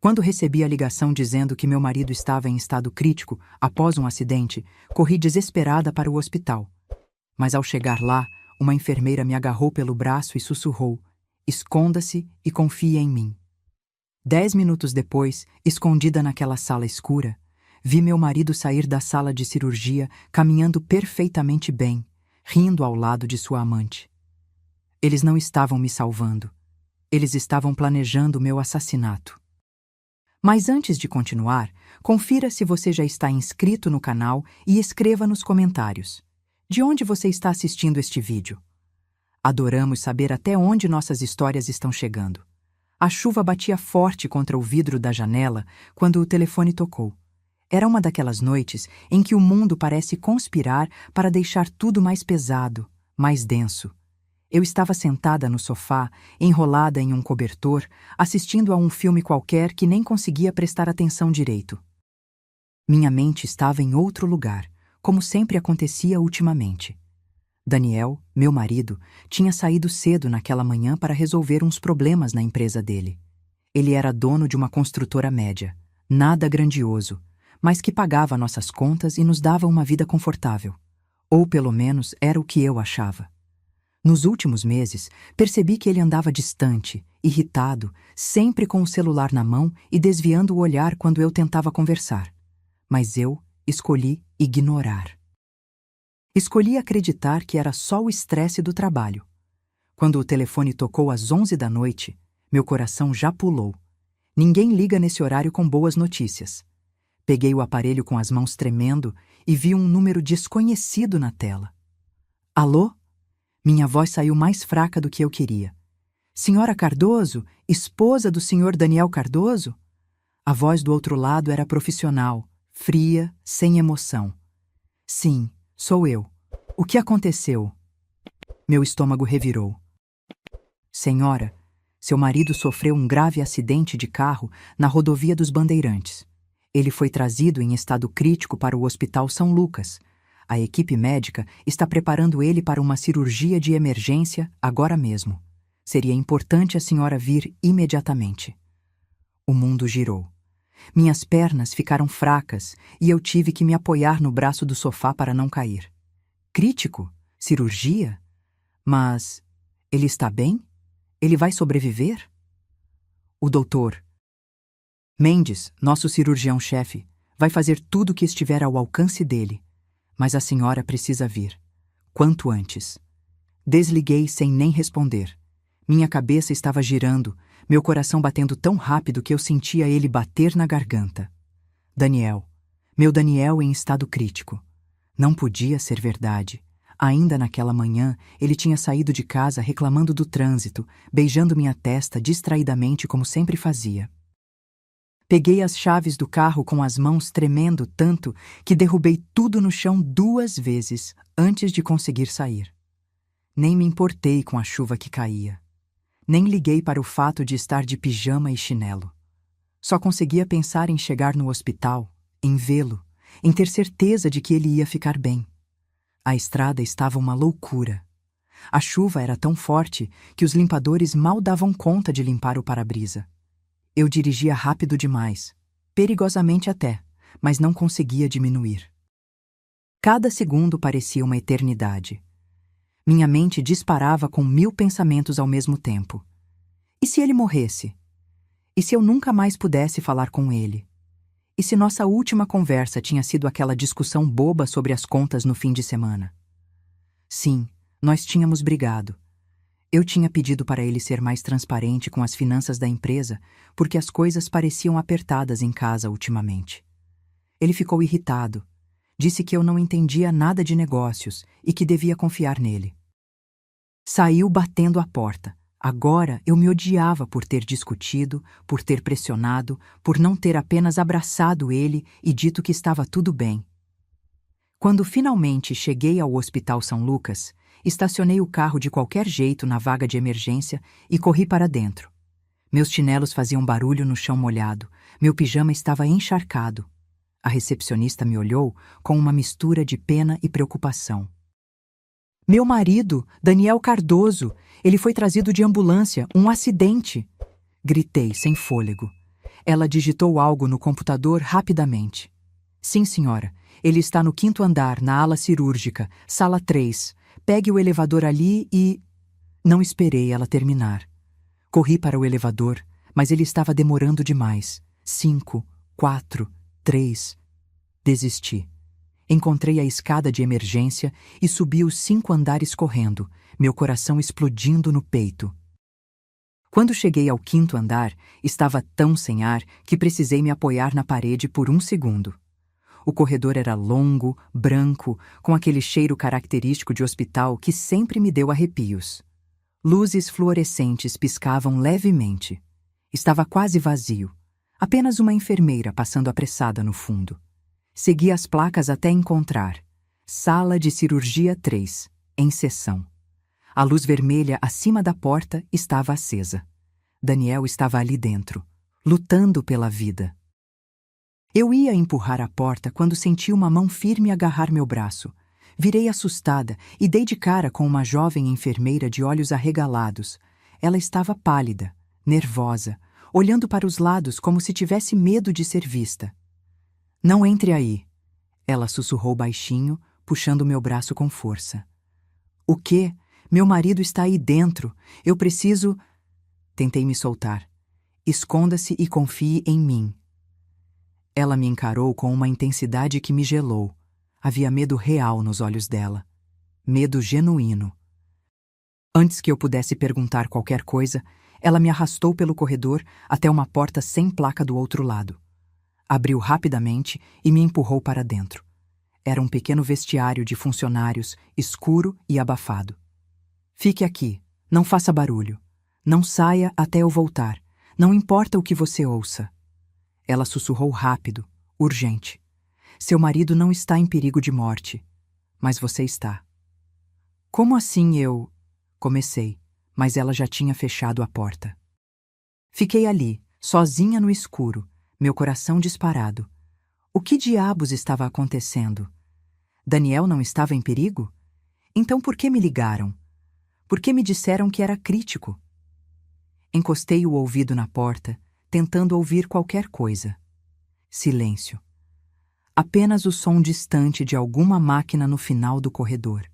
Quando recebi a ligação dizendo que meu marido estava em estado crítico após um acidente, corri desesperada para o hospital. Mas ao chegar lá, uma enfermeira me agarrou pelo braço e sussurrou: "Esconda-se e confie em mim." 10 minutos depois, escondida naquela sala escura, vi meu marido sair da sala de cirurgia caminhando perfeitamente bem, rindo ao lado de sua amante. Eles não estavam me salvando. Eles estavam planejando meu assassinato. Mas antes de continuar, confira se você já está inscrito no canal e escreva nos comentários: de onde você está assistindo este vídeo? Adoramos saber até onde nossas histórias estão chegando. A chuva batia forte contra o vidro da janela quando o telefone tocou. Era uma daquelas noites em que o mundo parece conspirar para deixar tudo mais pesado, mais denso. Eu estava sentada no sofá, enrolada em um cobertor, assistindo a um filme qualquer que nem conseguia prestar atenção direito. Minha mente estava em outro lugar, como sempre acontecia ultimamente. Daniel, meu marido, tinha saído cedo naquela manhã para resolver uns problemas na empresa dele. Ele era dono de uma construtora média, nada grandioso, mas que pagava nossas contas e nos dava uma vida confortável. Ou pelo menos era o que eu achava. Nos últimos meses, percebi que ele andava distante, irritado, sempre com o celular na mão e desviando o olhar quando eu tentava conversar. Mas eu escolhi ignorar. Escolhi acreditar que era só o estresse do trabalho. Quando o telefone tocou às 11 da noite, meu coração já pulou. Ninguém liga nesse horário com boas notícias. Peguei o aparelho com as mãos tremendo e vi um número desconhecido na tela. Alô? Minha voz saiu mais fraca do que eu queria. Senhora Cardoso, esposa do senhor Daniel Cardoso? A voz do outro lado era profissional, fria, sem emoção. Sim, sou eu. O que aconteceu? Meu estômago revirou. Senhora, seu marido sofreu um grave acidente de carro na rodovia dos Bandeirantes. Ele foi trazido em estado crítico para o Hospital São Lucas. A equipe médica está preparando ele para uma cirurgia de emergência agora mesmo. Seria importante a senhora vir imediatamente. O mundo girou. Minhas pernas ficaram fracas e eu tive que me apoiar no braço do sofá para não cair. Crítico? Cirurgia? Mas ele está bem? Ele vai sobreviver? O doutor Mendes, nosso cirurgião-chefe, vai fazer tudo o que estiver ao alcance dele. Mas a senhora precisa vir. Quanto antes. Desliguei sem nem responder. Minha cabeça estava girando, meu coração batendo tão rápido que eu sentia ele bater na garganta. Daniel. Meu Daniel em estado crítico. Não podia ser verdade. Ainda naquela manhã, ele tinha saído de casa reclamando do trânsito, beijando minha testa distraidamente como sempre fazia. Peguei as chaves do carro com as mãos tremendo tanto que derrubei tudo no chão 2 vezes antes de conseguir sair. Nem me importei com a chuva que caía. Nem liguei para o fato de estar de pijama e chinelo. Só conseguia pensar em chegar no hospital, em vê-lo, em ter certeza de que ele ia ficar bem. A estrada estava uma loucura. A chuva era tão forte que os limpadores mal davam conta de limpar o para-brisa. Eu dirigia rápido demais, perigosamente até, mas não conseguia diminuir. Cada segundo parecia uma eternidade. Minha mente disparava com 1000 pensamentos ao mesmo tempo. E se ele morresse? E se eu nunca mais pudesse falar com ele? E se nossa última conversa tinha sido aquela discussão boba sobre as contas no fim de semana? Sim, nós tínhamos brigado. Eu tinha pedido para ele ser mais transparente com as finanças da empresa, porque as coisas pareciam apertadas em casa ultimamente. Ele ficou irritado. Disse que eu não entendia nada de negócios e que devia confiar nele. Saiu batendo a porta. Agora eu me odiava por ter discutido, por ter pressionado, por não ter apenas abraçado ele e dito que estava tudo bem. Quando finalmente cheguei ao Hospital São Lucas, estacionei o carro de qualquer jeito na vaga de emergência e corri para dentro. Meus chinelos faziam barulho no chão molhado, meu pijama estava encharcado. A recepcionista me olhou com uma mistura de pena e preocupação. Meu marido, Daniel Cardoso, ele foi trazido de ambulância, um acidente! Gritei sem fôlego. Ela digitou algo no computador rapidamente. Sim, senhora. Ele está no 5º andar, na ala cirúrgica, sala 3. Pegue o elevador ali e... Não esperei ela terminar. Corri para o elevador, mas ele estava demorando demais. 5, 4, 3. Desisti. Encontrei a escada de emergência e subi os 5 andares correndo, meu coração explodindo no peito. Quando cheguei ao 5º andar, estava tão sem ar que precisei me apoiar na parede por 1 segundo. O corredor era longo, branco, com aquele cheiro característico de hospital que sempre me deu arrepios. Luzes fluorescentes piscavam levemente. Estava quase vazio. Apenas uma enfermeira passando apressada no fundo. Segui as placas até encontrar Sala de Cirurgia 3, em sessão. A luz vermelha acima da porta estava acesa. Daniel estava ali dentro, lutando pela vida. Eu ia empurrar a porta quando senti uma mão firme agarrar meu braço. Virei assustada e dei de cara com uma jovem enfermeira de olhos arregalados. Ela estava pálida, nervosa, olhando para os lados como se tivesse medo de ser vista. Não entre aí, ela sussurrou baixinho, puxando meu braço com força. O quê? Meu marido está aí dentro. Eu preciso... Tentei me soltar. Esconda-se e confie em mim. Ela me encarou com uma intensidade que me gelou. Havia medo real nos olhos dela. Medo genuíno. Antes que eu pudesse perguntar qualquer coisa, ela me arrastou pelo corredor até uma porta sem placa do outro lado. Abriu rapidamente e me empurrou para dentro. Era um pequeno vestiário de funcionários, escuro e abafado. Fique aqui, não faça barulho. Não saia até eu voltar. Não importa o que você ouça. Ela sussurrou rápido, urgente. Seu marido não está em perigo de morte, mas você está. Como assim eu... Comecei, mas ela já tinha fechado a porta. Fiquei ali, sozinha no escuro, meu coração disparado. O que diabos estava acontecendo? Daniel não estava em perigo? Então por que me ligaram? Por que me disseram que era crítico? Encostei o ouvido na porta, tentando ouvir qualquer coisa. Silêncio. Apenas o som distante de alguma máquina no final do corredor.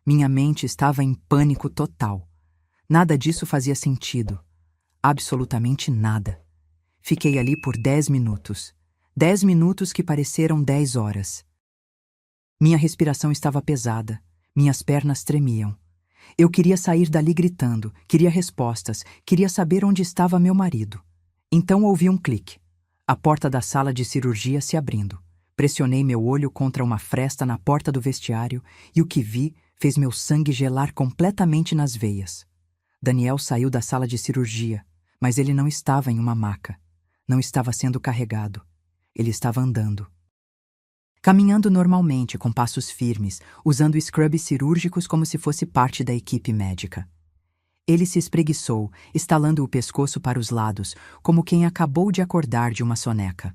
Minha mente estava em pânico total. Nada disso fazia sentido. Absolutamente nada. Fiquei ali por 10 minutos. 10 minutos que pareceram 10 horas. Minha respiração estava pesada. Minhas pernas tremiam. Eu queria sair dali gritando, queria respostas, queria saber onde estava meu marido. Então ouvi um clique. A porta da sala de cirurgia se abrindo. Pressionei meu olho contra uma fresta na porta do vestiário e o que vi fez meu sangue gelar completamente nas veias. Daniel saiu da sala de cirurgia, mas ele não estava em uma maca. Não estava sendo carregado. Ele estava andando. Caminhando normalmente, com passos firmes, usando scrubs cirúrgicos como se fosse parte da equipe médica. Ele se espreguiçou, estalando o pescoço para os lados, como quem acabou de acordar de uma soneca.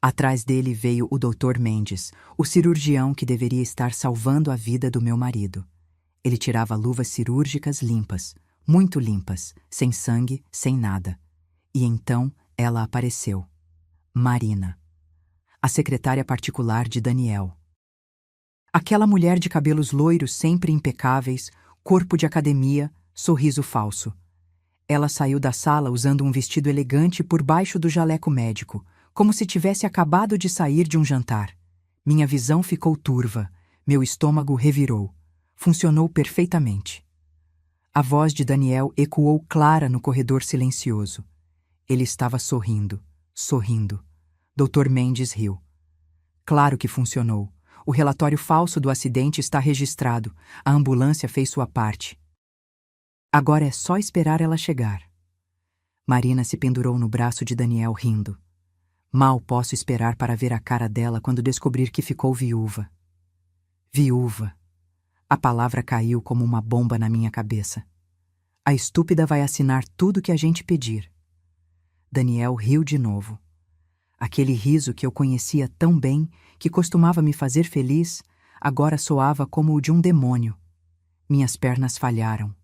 Atrás dele veio o Dr. Mendes, o cirurgião que deveria estar salvando a vida do meu marido. Ele tirava luvas cirúrgicas limpas, muito limpas, sem sangue, sem nada. E então ela apareceu. Marina. A secretária particular de Daniel. Aquela mulher de cabelos loiros sempre impecáveis, corpo de academia, sorriso falso. Ela saiu da sala usando um vestido elegante por baixo do jaleco médico, como se tivesse acabado de sair de um jantar. Minha visão ficou turva, meu estômago revirou. Funcionou perfeitamente. A voz de Daniel ecoou clara no corredor silencioso. Ele estava sorrindo, sorrindo. Dr. Mendes riu. Claro que funcionou. O relatório falso do acidente está registrado. A ambulância fez sua parte. Agora é só esperar ela chegar. Marina se pendurou no braço de Daniel rindo. Mal posso esperar para ver a cara dela quando descobrir que ficou viúva. Viúva. A palavra caiu como uma bomba na minha cabeça. A estúpida vai assinar tudo que a gente pedir. Daniel riu de novo. Aquele riso que eu conhecia tão bem, que costumava me fazer feliz, agora soava como o de um demônio. Minhas pernas falharam.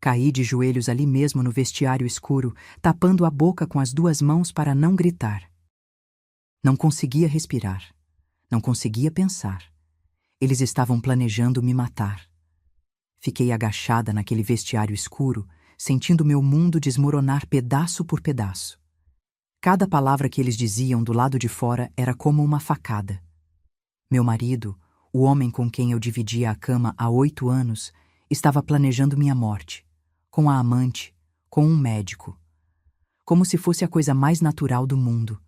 Caí de joelhos ali mesmo no vestiário escuro, tapando a boca com as 2 mãos para não gritar. Não conseguia respirar. Não conseguia pensar. Eles estavam planejando me matar. Fiquei agachada naquele vestiário escuro, sentindo meu mundo desmoronar pedaço por pedaço. Cada palavra que eles diziam do lado de fora era como uma facada. Meu marido, o homem com quem eu dividia a cama há 8 anos, estava planejando minha morte, com a amante, com um médico. Como se fosse a coisa mais natural do mundo.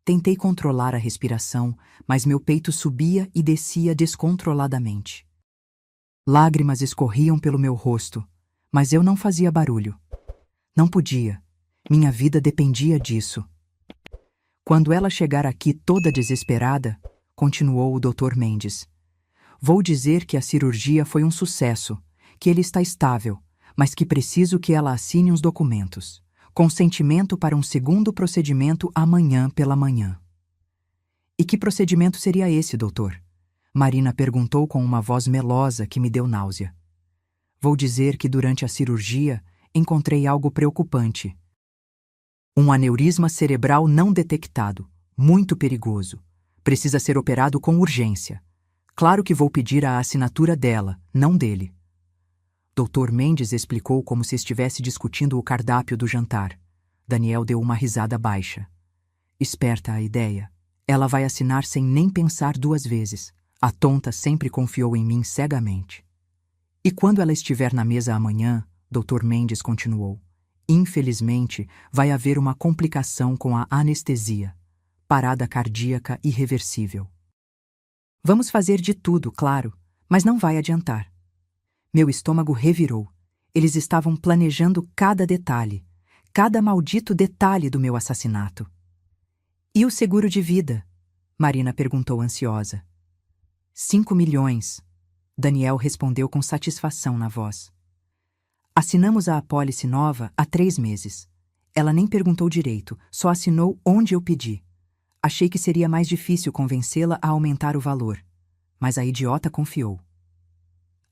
Tentei controlar a respiração, mas meu peito subia e descia descontroladamente. Lágrimas escorriam pelo meu rosto, mas eu não fazia barulho. Não podia. Minha vida dependia disso. Quando ela chegar aqui toda desesperada, continuou o Dr. Mendes, vou dizer que a cirurgia foi um sucesso, que ele está estável, mas que preciso que ela assine uns documentos. Consentimento para um segundo procedimento amanhã pela manhã. E que procedimento seria esse, doutor? Marina perguntou com uma voz melosa que me deu náusea. Vou dizer que durante a cirurgia encontrei algo preocupante. Um aneurisma cerebral não detectado, muito perigoso. Precisa ser operado com urgência. Claro que vou pedir a assinatura dela, não dele. Dr. Mendes explicou como se estivesse discutindo o cardápio do jantar. Daniel deu uma risada baixa. Esperta a ideia. Ela vai assinar sem nem pensar 2 vezes. A tonta sempre confiou em mim cegamente. E quando ela estiver na mesa amanhã, Dr. Mendes continuou, infelizmente, vai haver uma complicação com a anestesia. Parada cardíaca irreversível. Vamos fazer de tudo, claro, mas não vai adiantar. Meu estômago revirou. Eles estavam planejando cada detalhe, cada maldito detalhe do meu assassinato. E o seguro de vida? Marina perguntou ansiosa. 5 milhões. Daniel respondeu com satisfação na voz. Assinamos a apólice nova há 3 meses. Ela nem perguntou direito, só assinou onde eu pedi. Achei que seria mais difícil convencê-la a aumentar o valor, mas a idiota confiou.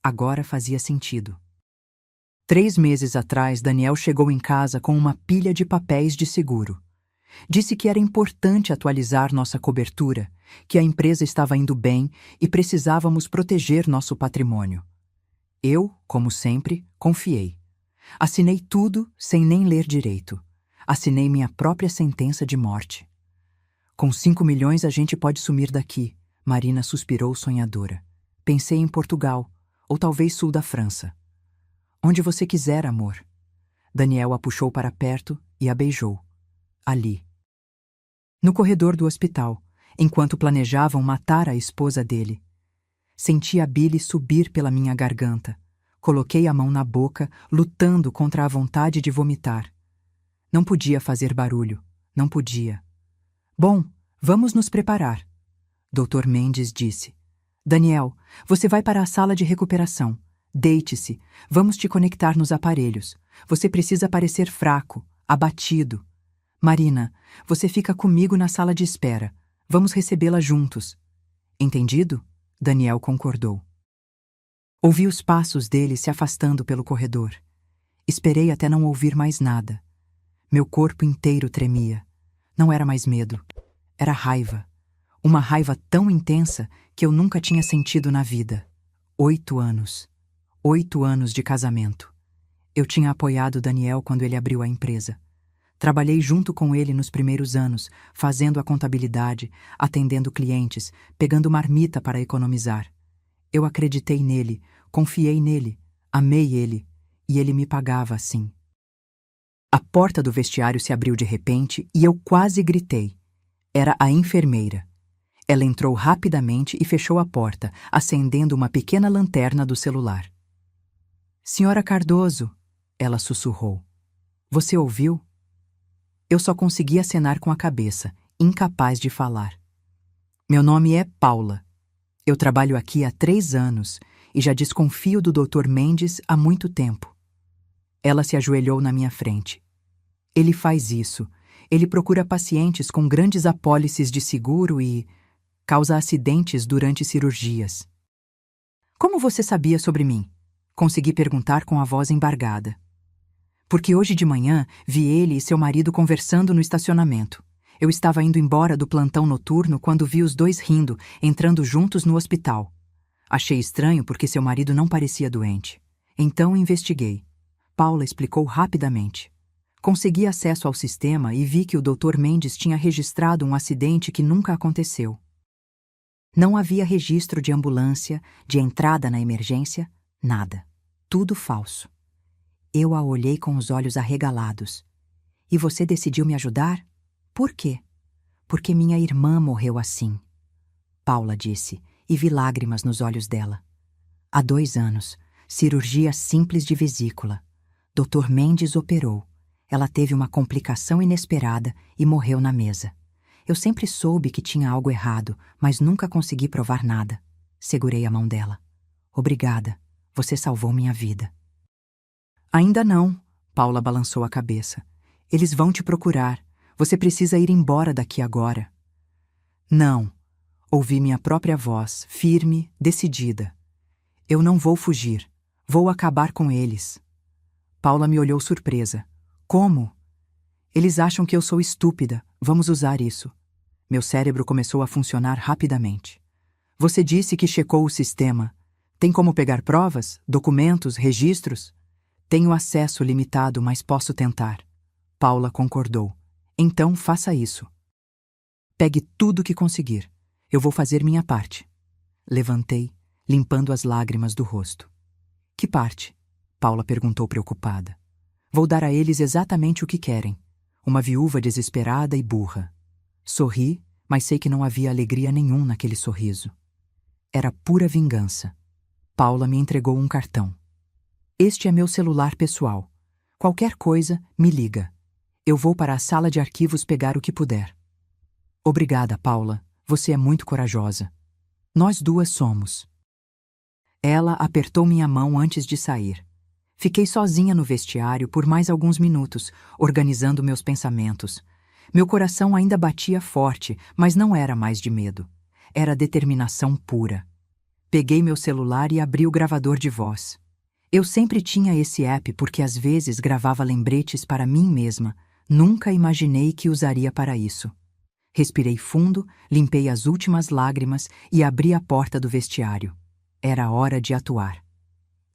Agora fazia sentido. 3 meses atrás, Daniel chegou em casa com uma pilha de papéis de seguro. Disse que era importante atualizar nossa cobertura, que a empresa estava indo bem e precisávamos proteger nosso patrimônio. Eu, como sempre, confiei. Assinei tudo sem nem ler direito. Assinei minha própria sentença de morte. Com 5 milhões a gente pode sumir daqui, Marina suspirou sonhadora. Pensei em Portugal, ou talvez sul da França. Onde você quiser, amor. Daniel a puxou para perto e a beijou. Ali. No corredor do hospital, enquanto planejavam matar a esposa dele. Senti a bile subir pela minha garganta. Coloquei a mão na boca, lutando contra a vontade de vomitar. Não podia fazer barulho. Não podia. Bom, vamos nos preparar. Dr. Mendes disse. Daniel, você vai para a sala de recuperação. Deite-se. Vamos te conectar nos aparelhos. Você precisa parecer fraco, abatido. Marina, você fica comigo na sala de espera. Vamos recebê-la juntos. Entendido? Daniel concordou. Ouvi os passos dele se afastando pelo corredor. Esperei até não ouvir mais nada. Meu corpo inteiro tremia. Não era mais medo. Era raiva. Uma raiva tão intensa que eu nunca tinha sentido na vida. 8 anos. 8 anos de casamento. Eu tinha apoiado Daniel quando ele abriu a empresa. Trabalhei junto com ele nos primeiros anos, fazendo a contabilidade, atendendo clientes, pegando marmita para economizar. Eu acreditei nele, confiei nele, amei ele, e ele me pagava assim. A porta do vestiário se abriu de repente e eu quase gritei. Era a enfermeira. Ela entrou rapidamente e fechou a porta, acendendo uma pequena lanterna do celular. Senhora Cardoso, ela sussurrou. Você ouviu? Eu só consegui acenar com a cabeça, incapaz de falar. Meu nome é Paula. Eu trabalho aqui há 3 anos e já desconfio do Dr. Mendes há muito tempo. Ela se ajoelhou na minha frente. Ele faz isso. Ele procura pacientes com grandes apólices de seguro e causa acidentes durante cirurgias. Como você sabia sobre mim? consegui perguntar com a voz embargada. Porque hoje de manhã vi ele e seu marido conversando no estacionamento. Eu estava indo embora do plantão noturno quando vi os dois rindo, entrando juntos no hospital. Achei estranho porque seu marido não parecia doente. Então investiguei. Paula explicou rapidamente. Consegui acesso ao sistema e vi que o Dr. Mendes tinha registrado um acidente que nunca aconteceu. Não havia registro de ambulância, de entrada na emergência, nada. Tudo falso. Eu a olhei com os olhos arregalados. E você decidiu me ajudar? Por quê? Porque minha irmã morreu assim. Paula disse, e vi lágrimas nos olhos dela. Há 2 anos, cirurgia simples de vesícula. Dr. Mendes operou. Ela teve uma complicação inesperada e morreu na mesa. Eu sempre soube que tinha algo errado, mas nunca consegui provar nada. Segurei a mão dela. Obrigada, você salvou minha vida. Ainda não, Paula balançou a cabeça. Eles vão te procurar. Você precisa ir embora daqui agora. Não, ouvi minha própria voz, firme, decidida. Eu não vou fugir. Vou acabar com eles. Paula me olhou surpresa. Como? Eles acham que eu sou estúpida. Vamos usar isso. Meu cérebro começou a funcionar rapidamente. Você disse que checou o sistema. Tem como pegar provas, documentos, registros? Tenho acesso limitado, mas posso tentar. Paula concordou. Então faça isso. Pegue tudo que conseguir. Eu vou fazer minha parte. Levantei, limpando as lágrimas do rosto. Que parte? Paula perguntou preocupada. Vou dar a eles exatamente o que querem. Uma viúva desesperada e burra. Sorri, mas sei que não havia alegria nenhum naquele sorriso. Era pura vingança. Paula me entregou um cartão. Este é meu celular pessoal. Qualquer coisa, me liga. Eu vou para a sala de arquivos pegar o que puder. Obrigada, Paula. Você é muito corajosa. Nós duas somos. Ela apertou minha mão antes de sair. Fiquei sozinha no vestiário por mais alguns minutos, organizando meus pensamentos. Meu coração ainda batia forte, mas não era mais de medo. Era determinação pura. Peguei meu celular e abri o gravador de voz. Eu sempre tinha esse app porque às vezes gravava lembretes para mim mesma. Nunca imaginei que usaria para isso. Respirei fundo, limpei as últimas lágrimas e abri a porta do vestiário. Era hora de atuar.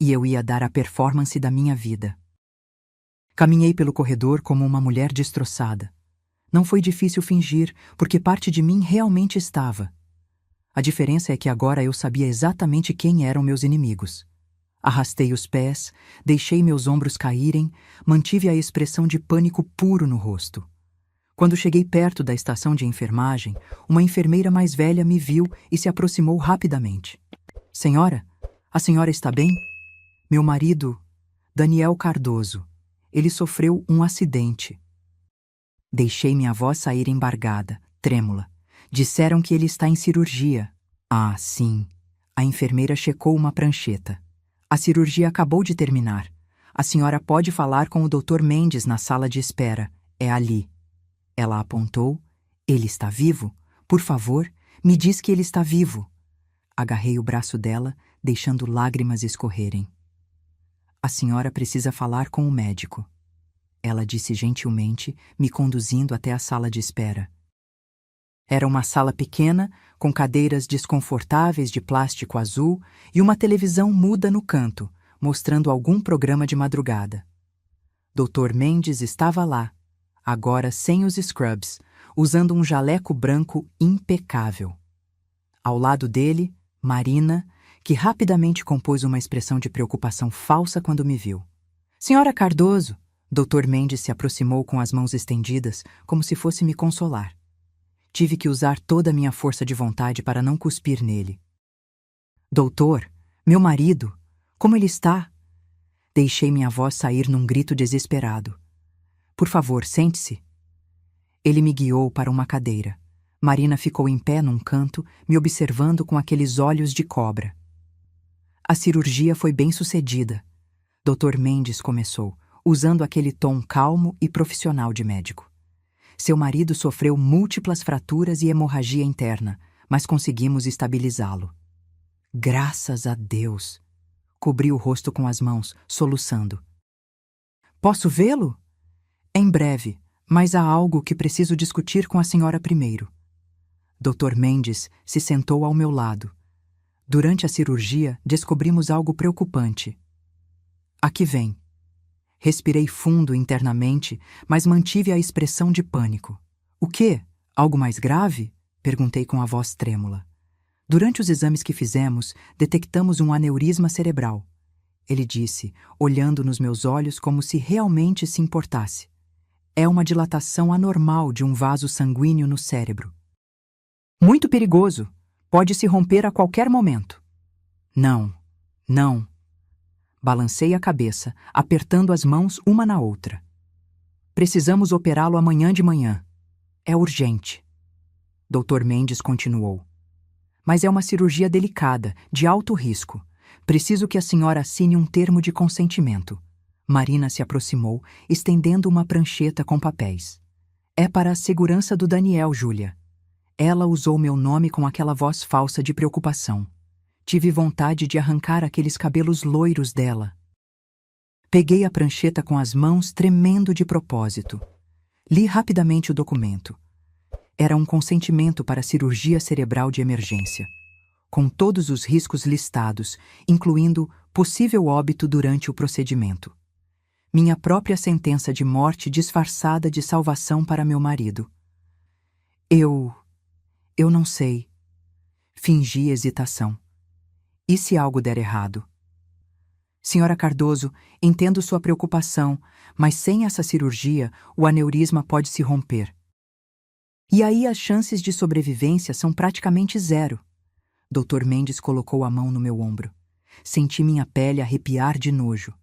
E eu ia dar a performance da minha vida. Caminhei pelo corredor como uma mulher destroçada. Não foi difícil fingir, porque parte de mim realmente estava. A diferença é que agora eu sabia exatamente quem eram meus inimigos. Arrastei os pés, deixei meus ombros caírem, mantive a expressão de pânico puro no rosto. Quando cheguei perto da estação de enfermagem, uma enfermeira mais velha me viu e se aproximou rapidamente. Senhora, a senhora está bem? Meu marido, Daniel Cardoso. Ele sofreu um acidente. Deixei minha voz sair embargada, trêmula. Disseram que ele está em cirurgia. Ah, sim. A enfermeira checou uma prancheta. A cirurgia acabou de terminar. A senhora pode falar com o Dr. Mendes na sala de espera. É ali. Ela apontou. Ele está vivo? Por favor, me diz que ele está vivo. Agarrei o braço dela, deixando lágrimas escorrerem. A senhora precisa falar com o médico. Ela disse gentilmente, me conduzindo até a sala de espera. Era uma sala pequena, com cadeiras desconfortáveis de plástico azul e uma televisão muda no canto, mostrando algum programa de madrugada. Dr. Mendes estava lá, agora sem os scrubs, usando um jaleco branco impecável. Ao lado dele, Marina, que rapidamente compôs uma expressão de preocupação falsa quando me viu. Senhora Cardoso! Dr. Mendes se aproximou com as mãos estendidas, como se fosse me consolar. Tive que usar toda a minha força de vontade para não cuspir nele. Doutor, meu marido, como ele está? Deixei minha voz sair num grito desesperado. Por favor, sente-se. Ele me guiou para uma cadeira. Marina ficou em pé num canto, me observando com aqueles olhos de cobra. A cirurgia foi bem sucedida. Dr. Mendes começou, usando aquele tom calmo e profissional de médico. Seu marido sofreu múltiplas fraturas e hemorragia interna, mas conseguimos estabilizá-lo. Graças a Deus! cobri o rosto com as mãos, soluçando. Posso vê-lo? Em breve, mas há algo que preciso discutir com a senhora primeiro. Dr. Mendes se sentou ao meu lado. Durante a cirurgia, descobrimos algo preocupante. Aqui vem. Respirei fundo internamente, mas mantive a expressão de pânico. O quê? Algo mais grave? Perguntei com a voz trêmula. Durante os exames que fizemos, detectamos um aneurisma cerebral. Ele disse, olhando nos meus olhos como se realmente se importasse. É uma dilatação anormal de um vaso sanguíneo no cérebro. Muito perigoso. Pode se romper a qualquer momento. Não, não. Balancei a cabeça, apertando as mãos uma na outra. Precisamos operá-lo amanhã de manhã. É urgente. Dr. Mendes continuou. Mas é uma cirurgia delicada, de alto risco. Preciso que a senhora assine um termo de consentimento. Marina se aproximou, estendendo uma prancheta com papéis. É para a segurança do Daniel, Júlia. Ela usou meu nome com aquela voz falsa de preocupação. Tive vontade de arrancar aqueles cabelos loiros dela. Peguei a prancheta com as mãos, tremendo de propósito. Li rapidamente o documento. Era um consentimento para cirurgia cerebral de emergência, com todos os riscos listados, incluindo possível óbito durante o procedimento. Minha própria sentença de morte disfarçada de salvação para meu marido. Eu não sei. Fingi hesitação. E se algo der errado? Senhora Cardoso, entendo sua preocupação, mas sem essa cirurgia, o aneurisma pode se romper. E aí as chances de sobrevivência são praticamente zero. Dr. Mendes colocou a mão no meu ombro. Senti minha pele arrepiar de nojo.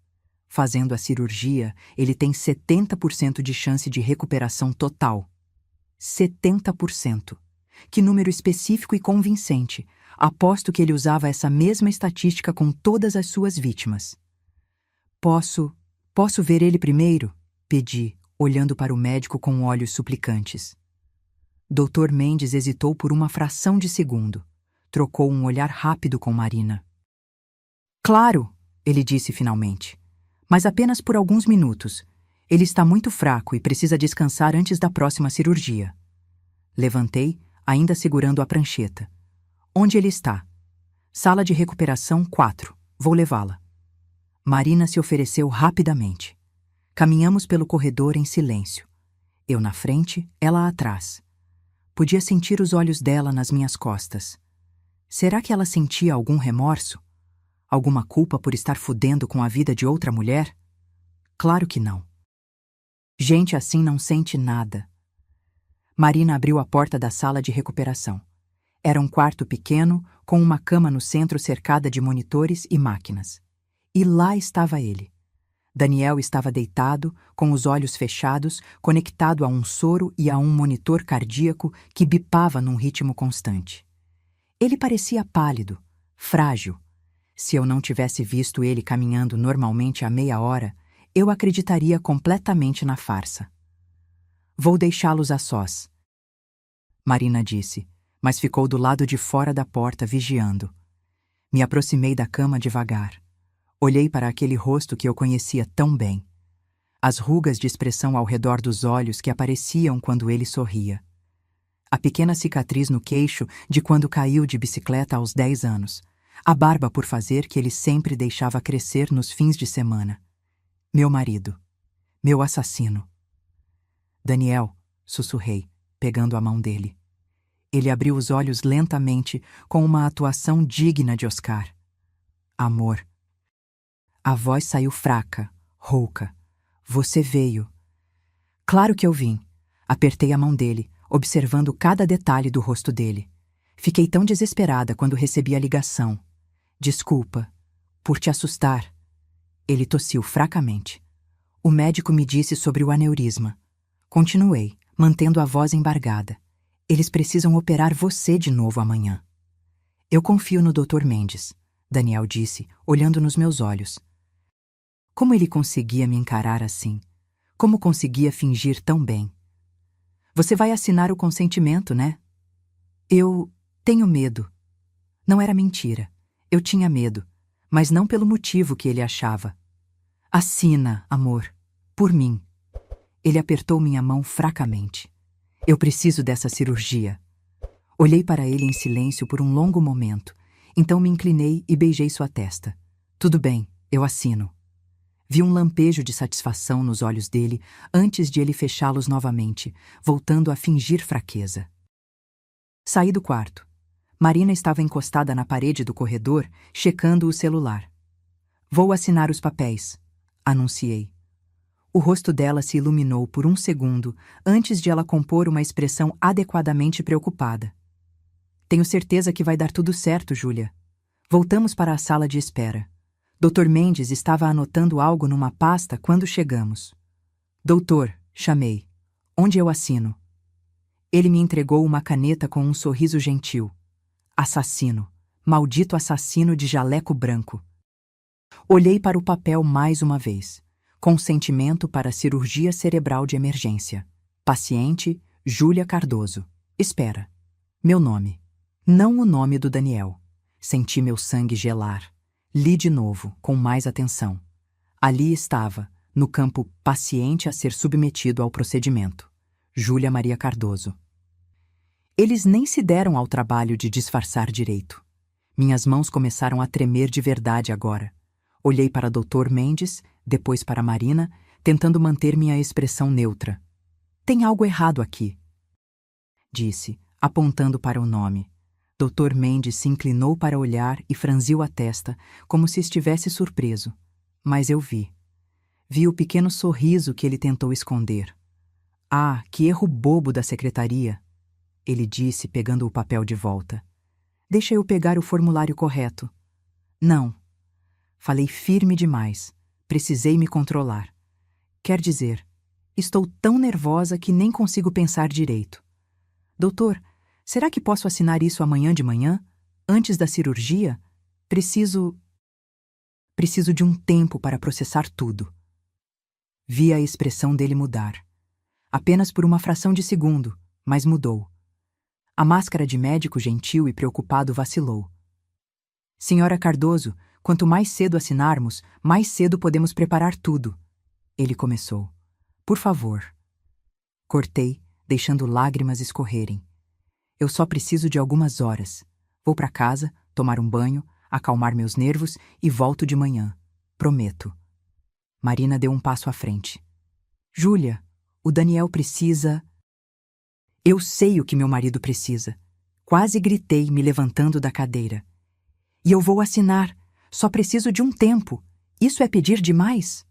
Fazendo a cirurgia, ele tem 70% de chance de recuperação total. 70%. Que número específico e convincente. Aposto que ele usava essa mesma estatística com todas as suas vítimas. Posso ver ele primeiro? Pedi, olhando para o médico com olhos suplicantes. Dr. Mendes hesitou por uma fração de segundo. Trocou um olhar rápido com Marina. Claro, ele disse finalmente. Mas apenas por alguns minutos. Ele está muito fraco e precisa descansar antes da próxima cirurgia. Levantei, ainda segurando a prancheta. Onde ele está? Sala de recuperação 4. Vou levá-la. Marina se ofereceu rapidamente. Caminhamos pelo corredor em silêncio. Eu na frente, ela atrás. Podia sentir os olhos dela nas minhas costas. Será que ela sentia algum remorso? Alguma culpa por estar fudendo com a vida de outra mulher? Claro que não. Gente assim não sente nada. Marina abriu a porta da sala de recuperação. Era um quarto pequeno, com uma cama no centro cercada de monitores e máquinas. E lá estava ele. Daniel estava deitado, com os olhos fechados, conectado a um soro e a um monitor cardíaco que bipava num ritmo constante. Ele parecia pálido, frágil. Se eu não tivesse visto ele caminhando normalmente há meia hora, eu acreditaria completamente na farsa. Vou deixá-los a sós, Marina disse, mas ficou do lado de fora da porta vigiando. Me aproximei da cama devagar. Olhei para aquele rosto que eu conhecia tão bem. As rugas de expressão ao redor dos olhos que apareciam quando ele sorria. A pequena cicatriz no queixo de quando caiu de bicicleta aos 10 anos. A barba por fazer que ele sempre deixava crescer nos fins de semana. Meu marido. Meu assassino. Daniel, sussurrei, pegando a mão dele. Ele abriu os olhos lentamente, com uma atuação digna de Oscar. Amor. A voz saiu fraca, rouca. Você veio. Claro que eu vim. Apertei a mão dele, observando cada detalhe do rosto dele. Fiquei tão desesperada quando recebi a ligação. Desculpa, por te assustar. Ele tossiu fracamente. O médico me disse sobre o aneurisma. Continuei, mantendo a voz embargada. Eles precisam operar você de novo amanhã. Eu confio no Dr. Mendes, Daniel disse, olhando nos meus olhos. Como ele conseguia me encarar assim? Como conseguia fingir tão bem? Você vai assinar o consentimento, né? Eu tenho medo. Não era mentira. Eu tinha medo. mas não pelo motivo que ele achava. Assina, amor, por mim. Ele apertou minha mão fracamente. Eu preciso dessa cirurgia. Olhei para ele em silêncio por um longo momento, então me inclinei e beijei sua testa. Tudo bem, eu assino. Vi um lampejo de satisfação nos olhos dele antes de ele fechá-los novamente, voltando a fingir fraqueza. Saí do quarto. Marina estava encostada na parede do corredor, checando o celular. Vou assinar os papéis, anunciei. O rosto dela se iluminou por um segundo antes de ela compor uma expressão adequadamente preocupada. Tenho certeza que vai dar tudo certo, Júlia. Voltamos para a sala de espera. Dr. Mendes estava anotando algo numa pasta quando chegamos. Doutor, chamei. Onde eu assino? Ele me entregou uma caneta com um sorriso gentil. Assassino. Maldito assassino de jaleco branco. Olhei para o papel mais uma vez. Consentimento para cirurgia cerebral de emergência. Paciente, Júlia Cardoso. Espera. Meu nome. Não o nome do Daniel. Senti meu sangue gelar. Li de novo, com mais atenção. Ali estava, no campo paciente a ser submetido ao procedimento. Júlia Maria Cardoso. Eles nem se deram ao trabalho de disfarçar direito. Minhas mãos começaram a tremer de verdade agora. Olhei para Dr. Mendes, depois para Marina, tentando manter minha expressão neutra. Tem algo errado aqui, disse, apontando para o nome. Dr. Mendes se inclinou para olhar e franziu a testa, como se estivesse surpreso. Mas eu vi. Vi o pequeno sorriso que ele tentou esconder. Ah, que erro bobo da secretaria! Ele disse, pegando o papel de volta. Deixa eu pegar o formulário correto. Não. Falei firme demais. Precisei me controlar. Quer dizer, estou tão nervosa que nem consigo pensar direito. Doutor, será que posso assinar isso amanhã de manhã? Antes da cirurgia? Preciso de um tempo para processar tudo. Vi a expressão dele mudar. Apenas por uma fração de segundo, mas mudou. A máscara de médico gentil e preocupado vacilou. Senhora Cardoso, quanto mais cedo assinarmos, mais cedo podemos preparar tudo. Ele começou. Por favor. Cortei, deixando lágrimas escorrerem. Eu só preciso de algumas horas. Vou para casa, tomar um banho, acalmar meus nervos e volto de manhã. Prometo. Marina deu um passo à frente. Júlia, o Daniel precisa... Eu sei o que meu marido precisa. Quase gritei, me levantando da cadeira. E eu vou assinar. Só preciso de um tempo. Isso é pedir demais?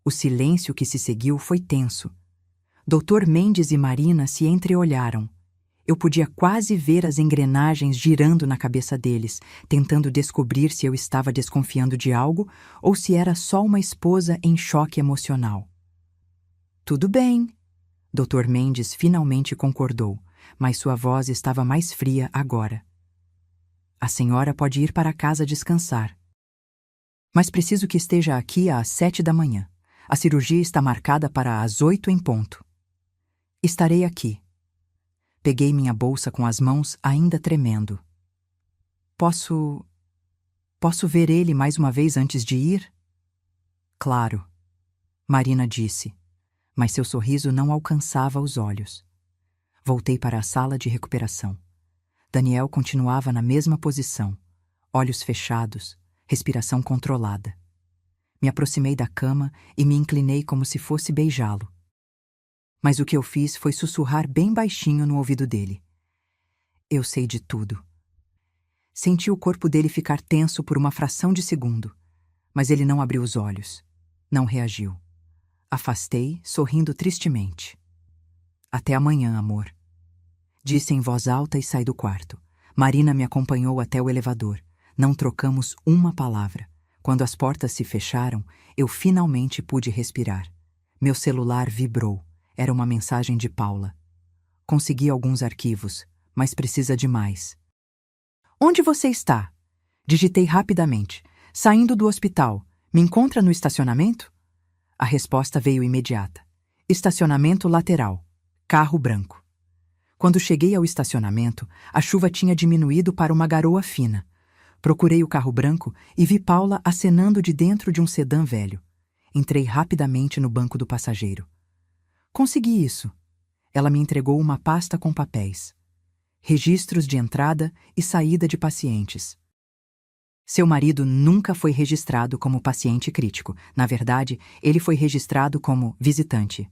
O silêncio que se seguiu foi tenso. Dr. Mendes e Marina se entreolharam. Eu podia quase ver as engrenagens girando na cabeça deles, tentando descobrir se eu estava desconfiando de algo ou se era só uma esposa em choque emocional. Tudo bem. Dr. Mendes finalmente concordou, mas sua voz estava mais fria agora. A senhora pode ir para casa descansar. Mas preciso que esteja aqui às 7 da manhã. A cirurgia está marcada para às 8 em ponto. Estarei aqui. Peguei minha bolsa com as mãos ainda tremendo. Posso ver ele mais uma vez antes de ir? Claro, Marina disse, mas seu sorriso não alcançava os olhos. Voltei para a sala de recuperação. Daniel continuava na mesma posição, olhos fechados, respiração controlada. Me aproximei da cama e me inclinei como se fosse beijá-lo. Mas o que eu fiz foi sussurrar bem baixinho no ouvido dele. Eu sei de tudo. Senti o corpo dele ficar tenso por uma fração de segundo, mas ele não abriu os olhos. Não reagiu. Afastei, sorrindo tristemente. Até amanhã, amor. Disse em voz alta e saí do quarto. Marina me acompanhou até o elevador. Não trocamos uma palavra. Quando as portas se fecharam, eu finalmente pude respirar. Meu celular vibrou. Era uma mensagem de Paula. Consegui alguns arquivos, mas precisa de mais. Onde você está? Digitei rapidamente. Saindo do hospital. Me encontra no estacionamento? A resposta veio imediata. Estacionamento lateral. Carro branco. Quando cheguei ao estacionamento, a chuva tinha diminuído para uma garoa fina. Procurei o carro branco e vi Paula acenando de dentro de um sedã velho. Entrei rapidamente no banco do passageiro. Consegui isso. Ela me entregou uma pasta com papéis. Registros de entrada e saída de pacientes. Seu marido nunca foi registrado como paciente crítico. Na verdade, ele foi registrado como visitante.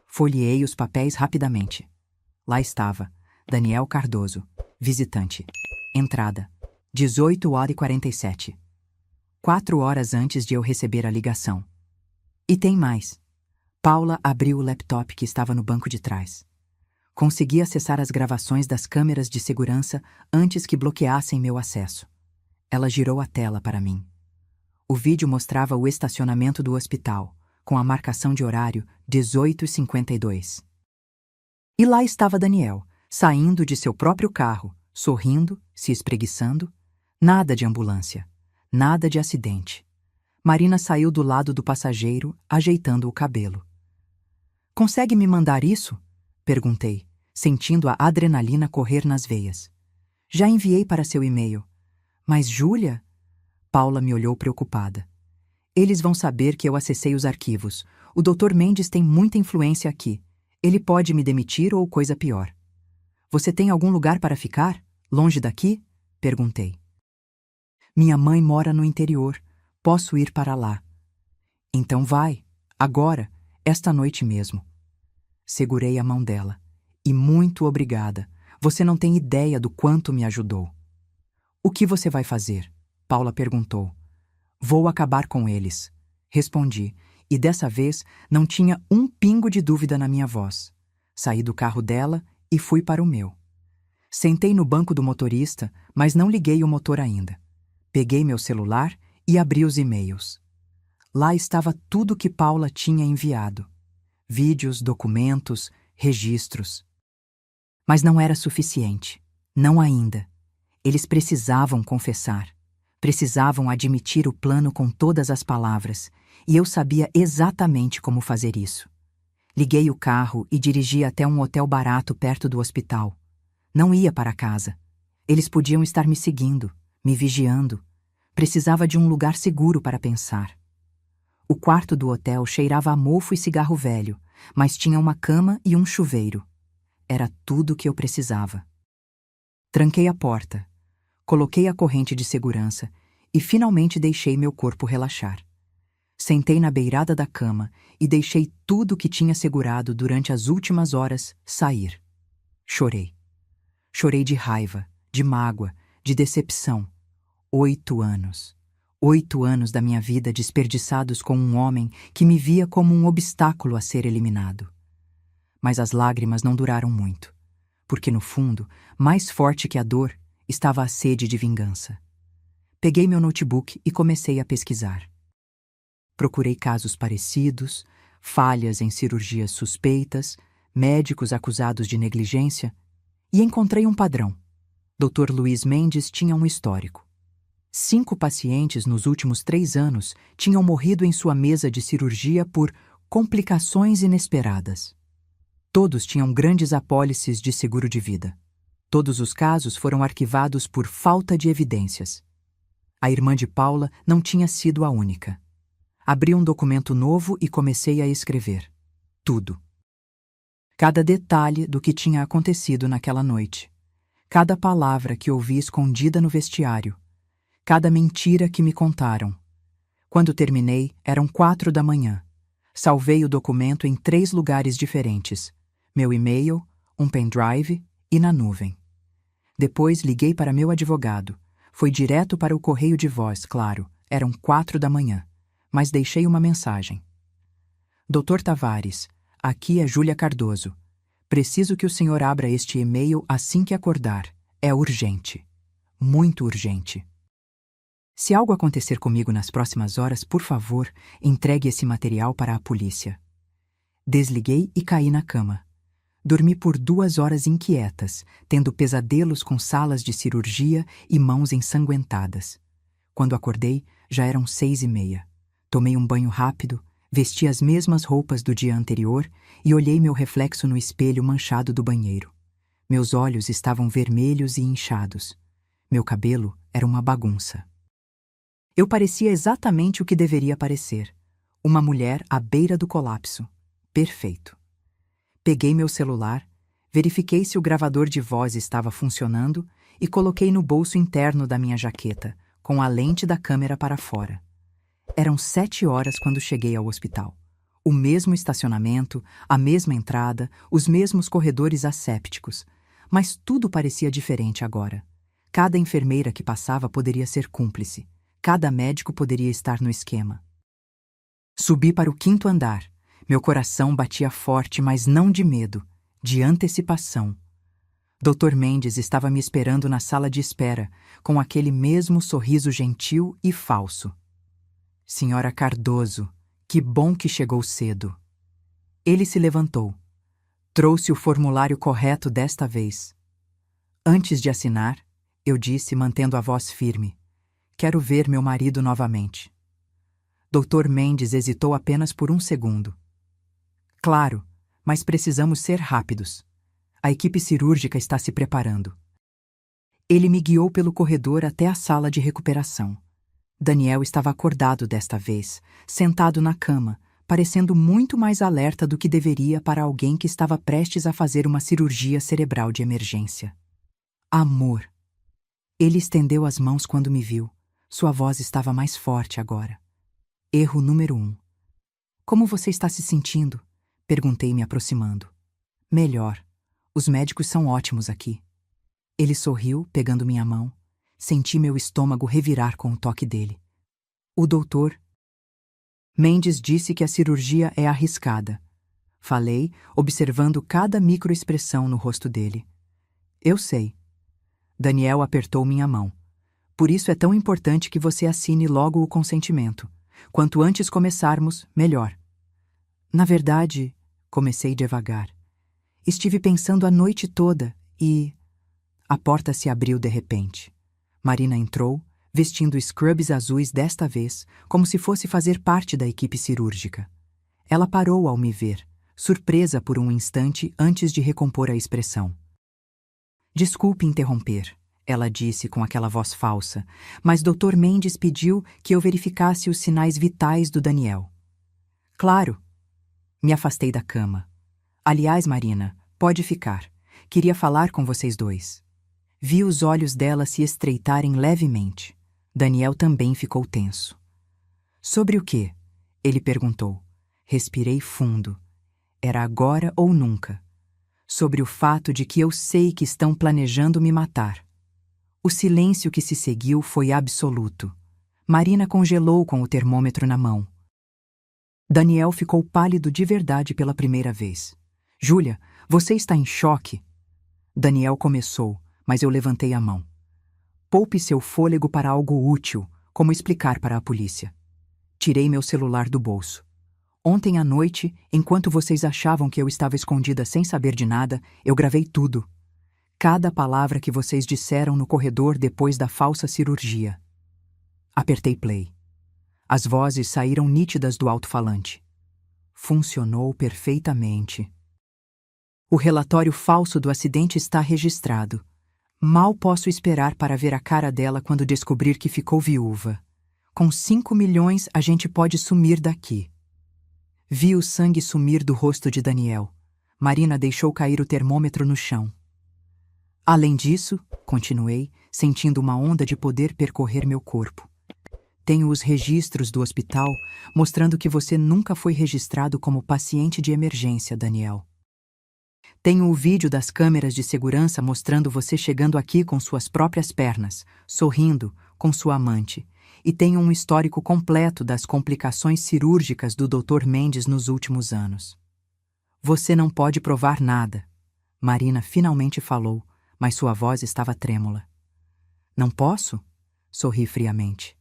Folheei os papéis rapidamente. Lá estava: Daniel Cardoso, visitante. Entrada: 18h47. 4 horas antes de eu receber a ligação. E tem mais. Paula abriu o laptop que estava no banco de trás. Consegui acessar as gravações das câmeras de segurança antes que bloqueassem meu acesso. Ela girou a tela para mim. O vídeo mostrava o estacionamento do hospital, com a marcação de horário 18h52. E lá estava Daniel, saindo de seu próprio carro, sorrindo, se espreguiçando. Nada de ambulância, nada de acidente. Marina saiu do lado do passageiro, ajeitando o cabelo. "Consegue me mandar isso?" perguntei, sentindo a adrenalina correr nas veias. "Já enviei para seu e-mail." "Mas, Júlia?" Paula me olhou preocupada. "Eles vão saber que eu acessei os arquivos. O Dr. Mendes tem muita influência aqui. Ele pode me demitir ou coisa pior." "Você tem algum lugar para ficar? Longe daqui?" perguntei. "Minha mãe mora no interior. Posso ir para lá." "Então vai. Agora. Esta noite mesmo." Segurei a mão dela. "E muito obrigada. Você não tem ideia do quanto me ajudou." "O que você vai fazer?" Paula perguntou. "Vou acabar com eles." Respondi, e dessa vez não tinha um pingo de dúvida na minha voz. Saí do carro dela e fui para o meu. Sentei no banco do motorista, mas não liguei o motor ainda. Peguei meu celular e abri os e-mails. Lá estava tudo que Paula tinha enviado. Vídeos, documentos, registros. Mas não era suficiente. Não ainda. Eles precisavam confessar. Precisavam admitir o plano com todas as palavras, e eu sabia exatamente como fazer isso. Liguei o carro e dirigi até um hotel barato perto do hospital. Não ia para casa. Eles podiam estar me seguindo, me vigiando. Precisava de um lugar seguro para pensar. O quarto do hotel cheirava a mofo e cigarro velho, mas tinha uma cama e um chuveiro. Era tudo o que eu precisava. Tranquei a porta. Coloquei a corrente de segurança e finalmente deixei meu corpo relaxar. Sentei na beirada da cama e deixei tudo que tinha segurado durante as últimas horas sair. Chorei. Chorei de raiva, de mágoa, de decepção. 8 anos. 8 anos da minha vida desperdiçados com um homem que me via como um obstáculo a ser eliminado. Mas as lágrimas não duraram muito, porque no fundo, mais forte que a dor, estava a sede de vingança. Peguei meu notebook e comecei a pesquisar. Procurei casos parecidos, falhas em cirurgias suspeitas, médicos acusados de negligência, e encontrei um padrão. Dr. Luiz Mendes tinha um histórico. 5 pacientes nos últimos 3 anos tinham morrido em sua mesa de cirurgia por complicações inesperadas. Todos tinham grandes apólices de seguro de vida. Todos os casos foram arquivados por falta de evidências. A irmã de Paula não tinha sido a única. Abri um documento novo e comecei a escrever. Tudo. Cada detalhe do que tinha acontecido naquela noite. Cada palavra que ouvi escondida no vestiário. Cada mentira que me contaram. Quando terminei, eram 4 da manhã. Salvei o documento em 3 lugares diferentes. Meu e-mail, um pendrive e na nuvem. Depois liguei para meu advogado. Foi direto para o correio de voz, claro. Eram 4 da manhã. Mas deixei uma mensagem. Dr. Tavares, aqui é Júlia Cardoso. Preciso que o senhor abra este e-mail assim que acordar. É urgente. Muito urgente. Se algo acontecer comigo nas próximas horas, por favor, entregue esse material para a polícia. Desliguei e caí na cama. Dormi por 2 horas inquietas, tendo pesadelos com salas de cirurgia e mãos ensanguentadas. Quando acordei, já eram 6h30. Tomei um banho rápido, vesti as mesmas roupas do dia anterior e olhei meu reflexo no espelho manchado do banheiro. Meus olhos estavam vermelhos e inchados. Meu cabelo era uma bagunça. Eu parecia exatamente o que deveria parecer. Uma mulher à beira do colapso. Perfeito. Peguei meu celular, verifiquei se o gravador de voz estava funcionando e coloquei no bolso interno da minha jaqueta, com a lente da câmera para fora. Eram 7 horas quando cheguei ao hospital. O mesmo estacionamento, a mesma entrada, os mesmos corredores assépticos. Mas tudo parecia diferente agora. Cada enfermeira que passava poderia ser cúmplice. Cada médico poderia estar no esquema. Subi para o 5º andar. Meu coração batia forte, mas não de medo, de antecipação. Dr. Mendes estava me esperando na sala de espera, com aquele mesmo sorriso gentil e falso. Senhora Cardoso, que bom que chegou cedo. Ele se levantou. Trouxe o formulário correto desta vez. Antes de assinar, eu disse, mantendo a voz firme: quero ver meu marido novamente. Dr. Mendes hesitou apenas por um segundo. Claro, mas precisamos ser rápidos. A equipe cirúrgica está se preparando. Ele me guiou pelo corredor até a sala de recuperação. Daniel estava acordado desta vez, sentado na cama, parecendo muito mais alerta do que deveria para alguém que estava prestes a fazer uma cirurgia cerebral de emergência. Amor. Ele estendeu as mãos quando me viu. Sua voz estava mais forte agora. Erro número 1. Como você está se sentindo? Perguntei, me aproximando. Melhor. Os médicos são ótimos aqui. Ele sorriu, pegando minha mão. Senti meu estômago revirar com o toque dele. O doutor Mendes disse que a cirurgia é arriscada. Falei, observando cada microexpressão no rosto dele. Eu sei. Daniel apertou minha mão. Por isso é tão importante que você assine logo o consentimento. Quanto antes começarmos, melhor. Na verdade, comecei devagar. Estive pensando a noite toda e... A porta se abriu de repente. Marina entrou, vestindo scrubs azuis desta vez, como se fosse fazer parte da equipe cirúrgica. Ela parou ao me ver, surpresa por um instante antes de recompor a expressão. Desculpe interromper, ela disse com aquela voz falsa, mas Dr. Mendes pediu que eu verificasse os sinais vitais do Daniel. Claro. Me afastei da cama. Aliás, Marina, pode ficar. Queria falar com vocês dois. Vi os olhos dela se estreitarem levemente. Daniel também ficou tenso. Sobre o quê? Ele perguntou. Respirei fundo. Era agora ou nunca. Sobre o fato de que eu sei que estão planejando me matar. O silêncio que se seguiu foi absoluto. Marina congelou com o termômetro na mão. Daniel ficou pálido de verdade pela primeira vez. Júlia, você está em choque? Daniel começou, mas eu levantei a mão. Poupe seu fôlego para algo útil, como explicar para a polícia. Tirei meu celular do bolso. Ontem à noite, enquanto vocês achavam que eu estava escondida sem saber de nada, eu gravei tudo. Cada palavra que vocês disseram no corredor depois da falsa cirurgia. Apertei play. As vozes saíram nítidas do alto-falante. Funcionou perfeitamente. O relatório falso do acidente está registrado. Mal posso esperar para ver a cara dela quando descobrir que ficou viúva. Com 5 milhões, a gente pode sumir daqui. Vi o sangue sumir do rosto de Daniel. Marina deixou cair o termômetro no chão. Além disso, continuei, sentindo uma onda de poder percorrer meu corpo. Tenho os registros do hospital mostrando que você nunca foi registrado como paciente de emergência, Daniel. Tenho o vídeo das câmeras de segurança mostrando você chegando aqui com suas próprias pernas, sorrindo, com sua amante. E tenho um histórico completo das complicações cirúrgicas do Dr. Mendes nos últimos anos. Você não pode provar nada. Marina finalmente falou, mas sua voz estava trêmula. Não posso? Sorri friamente.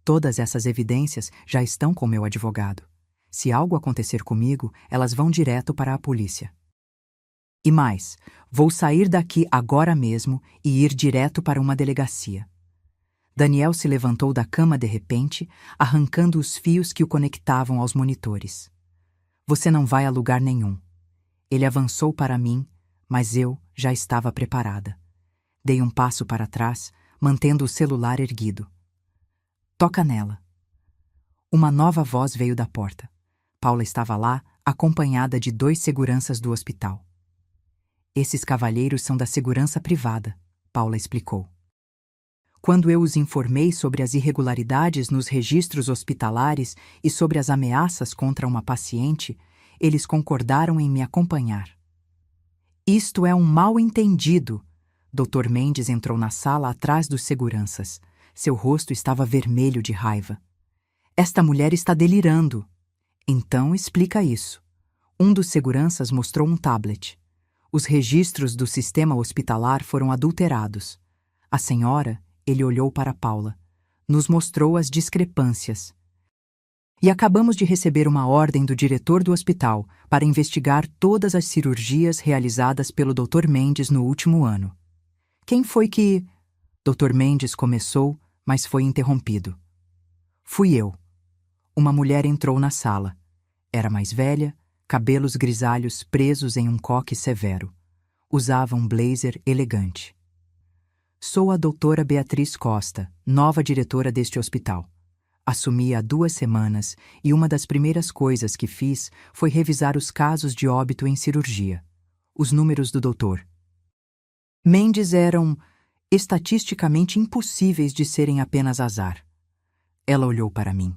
Todas essas evidências já estão com meu advogado. Se algo acontecer comigo, elas vão direto para a polícia. E mais, vou sair daqui agora mesmo e ir direto para uma delegacia. Daniel se levantou da cama de repente, arrancando os fios que o conectavam aos monitores. Você não vai a lugar nenhum. Ele avançou para mim, mas eu já estava preparada. Dei um passo para trás, mantendo o celular erguido. Toca nela. Uma nova voz veio da porta. Paula estava lá, acompanhada de 2 seguranças do hospital. Esses cavalheiros são da segurança privada, Paula explicou. Quando eu os informei sobre as irregularidades nos registros hospitalares e sobre as ameaças contra uma paciente, eles concordaram em me acompanhar. Isto é um mal-entendido. Dr. Mendes entrou na sala atrás dos seguranças. Seu rosto estava vermelho de raiva. Esta mulher está delirando. Então explica isso. Um dos seguranças mostrou um tablet. Os registros do sistema hospitalar foram adulterados. A senhora, ele olhou para Paula, nos mostrou as discrepâncias. E acabamos de receber uma ordem do diretor do hospital para investigar todas as cirurgias realizadas pelo Dr. Mendes no último ano. Quem foi que... Dr. Mendes começou, mas foi interrompido. Fui eu. Uma mulher entrou na sala. Era mais velha, cabelos grisalhos presos em um coque severo. Usava um blazer elegante. Sou a doutora Beatriz Costa, nova diretora deste hospital. Assumi há 2 semanas e uma das primeiras coisas que fiz foi revisar os casos de óbito em cirurgia. Os números do doutor Mendes eram estatisticamente impossíveis de serem apenas azar. Ela olhou para mim.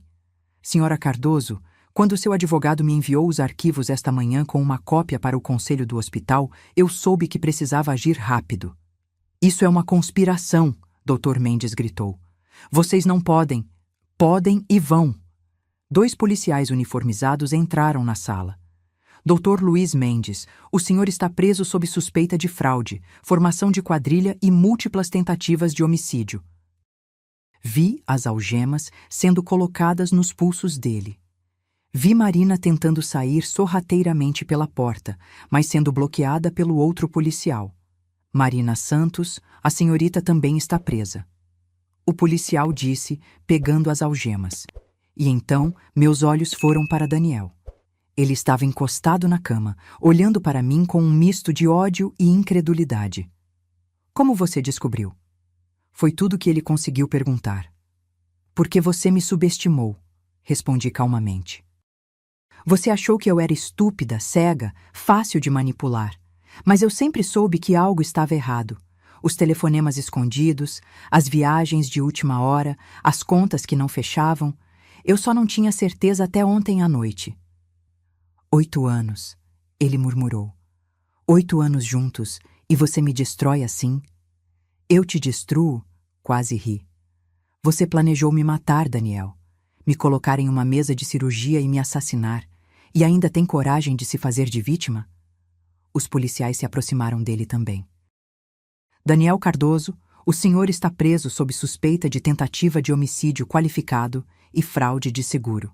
Senhora Cardoso, quando seu advogado me enviou os arquivos esta manhã com uma cópia para o conselho do hospital, eu soube que precisava agir rápido. Isso é uma conspiração, Dr. Mendes gritou. Vocês não podem. Podem e vão. 2 policiais uniformizados entraram na sala. Dr. Luiz Mendes, o senhor está preso sob suspeita de fraude, formação de quadrilha e múltiplas tentativas de homicídio. Vi as algemas sendo colocadas nos pulsos dele. Vi Marina tentando sair sorrateiramente pela porta, mas sendo bloqueada pelo outro policial. Marina Santos, a senhorita também está presa. O policial disse, pegando as algemas. E então, meus olhos foram para Daniel. Ele estava encostado na cama, olhando para mim com um misto de ódio e incredulidade. Como você descobriu? Foi tudo que ele conseguiu perguntar. Porque você me subestimou, respondi calmamente. Você achou que eu era estúpida, cega, fácil de manipular. Mas eu sempre soube que algo estava errado. Os telefonemas escondidos, as viagens de última hora, as contas que não fechavam. Eu só não tinha certeza até ontem à noite. 8 anos, ele murmurou. 8 anos juntos, e você me destrói assim? Eu te destruo? Quase ri. Você planejou me matar, Daniel. Me colocar em uma mesa de cirurgia e me assassinar. E ainda tem coragem de se fazer de vítima? Os policiais se aproximaram dele também. Daniel Cardoso, o senhor está preso sob suspeita de tentativa de homicídio qualificado e fraude de seguro.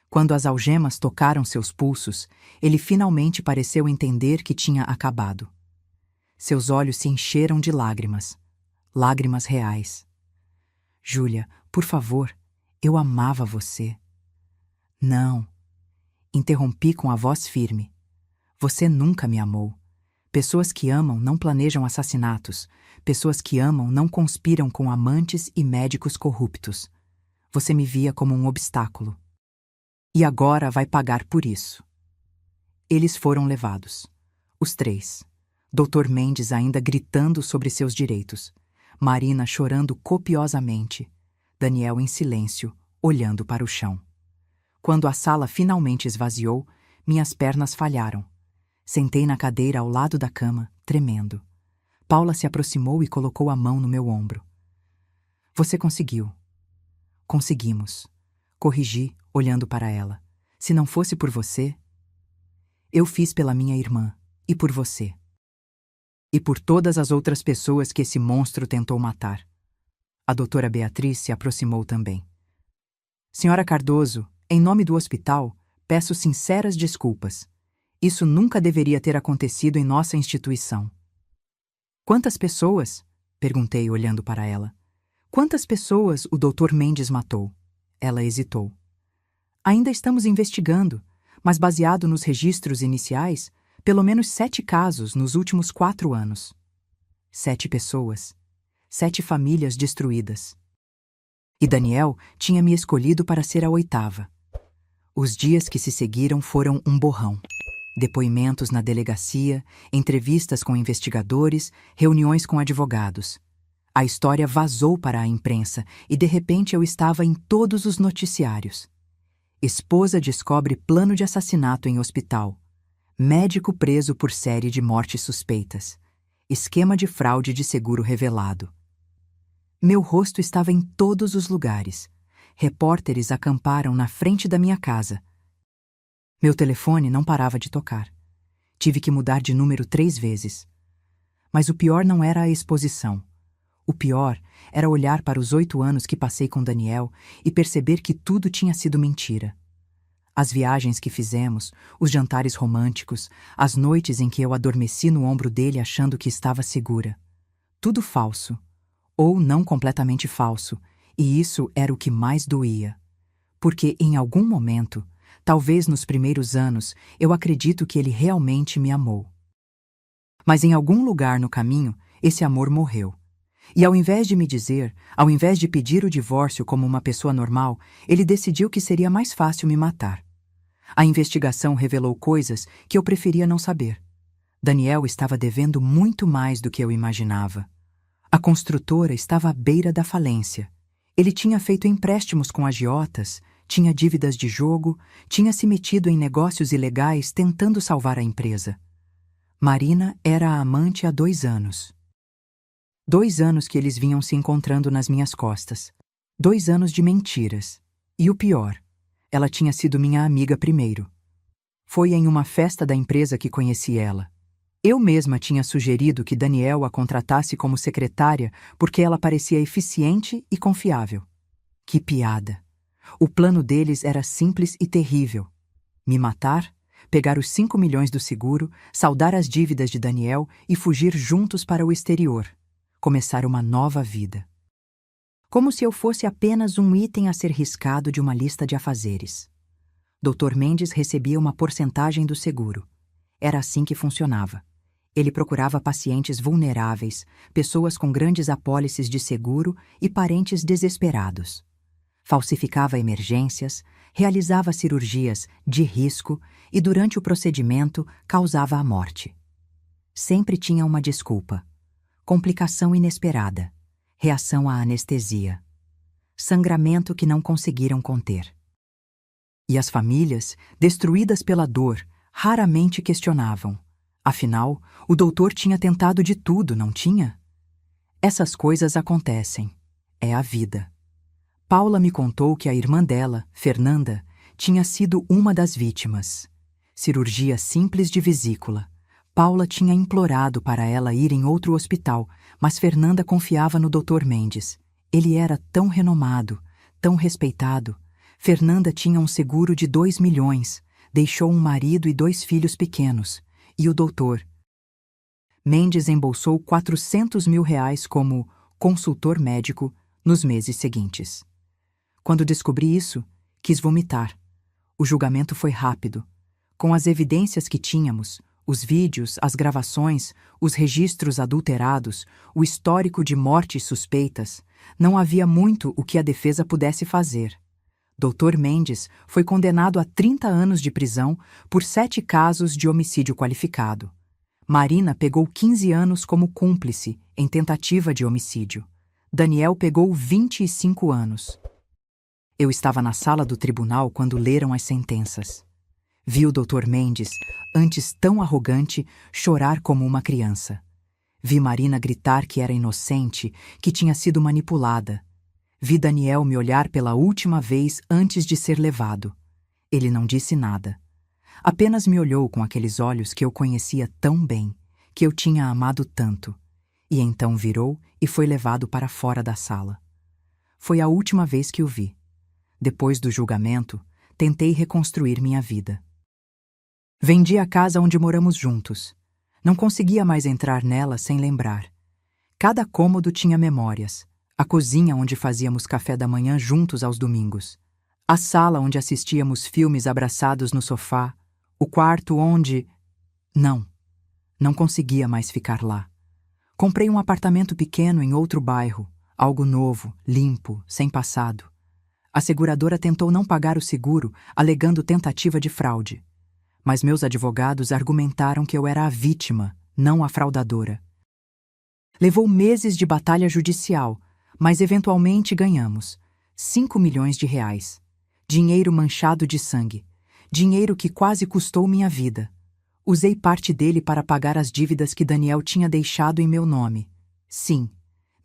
Quando as algemas tocaram seus pulsos, ele finalmente pareceu entender que tinha acabado. Seus olhos se encheram de lágrimas. Lágrimas reais. Júlia, por favor, eu amava você. Não. Interrompi com a voz firme. Você nunca me amou. Pessoas que amam não planejam assassinatos. Pessoas que amam não conspiram com amantes e médicos corruptos. Você me via como um obstáculo. E agora vai pagar por isso. Eles foram levados. Os 3. Dr. Mendes ainda gritando sobre seus direitos. Marina chorando copiosamente. Daniel em silêncio, olhando para o chão. Quando a sala finalmente esvaziou, minhas pernas falharam. Sentei na cadeira ao lado da cama, tremendo. Paula se aproximou e colocou a mão no meu ombro. Você conseguiu. Conseguimos. Corrigi, olhando para ela. Se não fosse por você... Eu fiz pela minha irmã, e por você. E por todas as outras pessoas que esse monstro tentou matar. A doutora Beatriz se aproximou também. Senhora Cardoso, em nome do hospital, peço sinceras desculpas. Isso nunca deveria ter acontecido em nossa instituição. Quantas pessoas? Perguntei, olhando para ela. Quantas pessoas o Dr. Mendes matou? Ela hesitou. Ainda estamos investigando, mas baseado nos registros iniciais, pelo menos 7 casos nos últimos 4 anos. 7 pessoas. 7 famílias destruídas. E Daniel tinha me escolhido para ser a 8ª. Os dias que se seguiram foram um borrão. Depoimentos na delegacia, entrevistas com investigadores, reuniões com advogados. A história vazou para a imprensa e de repente eu estava em todos os noticiários. Esposa descobre plano de assassinato em hospital. Médico preso por série de mortes suspeitas. Esquema de fraude de seguro revelado. Meu rosto estava em todos os lugares. Repórteres acamparam na frente da minha casa. Meu telefone não parava de tocar. Tive que mudar de número 3 vezes. Mas o pior não era a exposição. O pior era olhar para os 8 anos que passei com Daniel e perceber que tudo tinha sido mentira. As viagens que fizemos, os jantares românticos, as noites em que eu adormeci no ombro dele achando que estava segura. Tudo falso. Ou não completamente falso, e isso era o que mais doía. Porque em algum momento, talvez nos primeiros anos, eu acredito que ele realmente me amou. Mas em algum lugar no caminho, esse amor morreu. E ao invés de me dizer, ao invés de pedir o divórcio como uma pessoa normal, ele decidiu que seria mais fácil me matar. A investigação revelou coisas que eu preferia não saber. Daniel estava devendo muito mais do que eu imaginava. A construtora estava à beira da falência. Ele tinha feito empréstimos com agiotas, tinha dívidas de jogo, tinha se metido em negócios ilegais tentando salvar a empresa. Marina era a amante há 2 anos. 2 anos que eles vinham se encontrando nas minhas costas. 2 anos de mentiras. E o pior, ela tinha sido minha amiga primeiro. Foi em uma festa da empresa que conheci ela. Eu mesma tinha sugerido que Daniel a contratasse como secretária porque ela parecia eficiente e confiável. Que piada! O plano deles era simples e terrível. Me matar, pegar os 5 milhões do seguro, saldar as dívidas de Daniel e fugir juntos para o exterior. Começar uma nova vida. Como se eu fosse apenas um item a ser riscado de uma lista de afazeres. Dr. Mendes recebia uma porcentagem do seguro. Era assim que funcionava. Ele procurava pacientes vulneráveis, pessoas com grandes apólices de seguro e parentes desesperados. Falsificava emergências, realizava cirurgias de risco e, durante o procedimento, causava a morte. Sempre tinha uma desculpa. Complicação inesperada. Reação à anestesia. Sangramento que não conseguiram conter. E as famílias, destruídas pela dor, raramente questionavam. Afinal, o doutor tinha tentado de tudo, não tinha? Essas coisas acontecem. É a vida. Paula me contou que a irmã dela, Fernanda, tinha sido uma das vítimas. Cirurgia simples de vesícula. Paula tinha implorado para ela ir em outro hospital, mas Fernanda confiava no Dr. Mendes. Ele era tão renomado, tão respeitado. Fernanda tinha um seguro de 2 milhões, deixou um marido e 2 filhos pequenos. E o doutor Mendes embolsou 400 mil reais como consultor médico nos meses seguintes. Quando descobri isso, quis vomitar. O julgamento foi rápido. Com as evidências que tínhamos, os vídeos, as gravações, os registros adulterados, o histórico de mortes suspeitas, não havia muito o que a defesa pudesse fazer. Dr. Mendes foi condenado a 30 anos de prisão por 7 casos de homicídio qualificado. Marina pegou 15 anos como cúmplice em tentativa de homicídio. Daniel pegou 25 anos. Eu estava na sala do tribunal quando leram as sentenças. Vi o Dr. Mendes, antes tão arrogante, chorar como uma criança. Vi Marina gritar que era inocente, que tinha sido manipulada. Vi Daniel me olhar pela última vez antes de ser levado. Ele não disse nada. Apenas me olhou com aqueles olhos que eu conhecia tão bem, que eu tinha amado tanto. E então virou e foi levado para fora da sala. Foi a última vez que o vi. Depois do julgamento, tentei reconstruir minha vida. Vendi a casa onde moramos juntos. Não conseguia mais entrar nela sem lembrar. Cada cômodo tinha memórias. A cozinha onde fazíamos café da manhã juntos aos domingos. A sala onde assistíamos filmes abraçados no sofá. O quarto onde... Não conseguia mais ficar lá. Comprei um apartamento pequeno em outro bairro, algo novo, limpo, sem passado. A seguradora tentou não pagar o seguro, alegando tentativa de fraude. Mas meus advogados argumentaram que eu era a vítima, não a fraudadora. Levou meses de batalha judicial, mas eventualmente ganhamos. 5 milhões de reais. Dinheiro manchado de sangue. Dinheiro que quase custou minha vida. Usei parte dele para pagar as dívidas que Daniel tinha deixado em meu nome. Sim,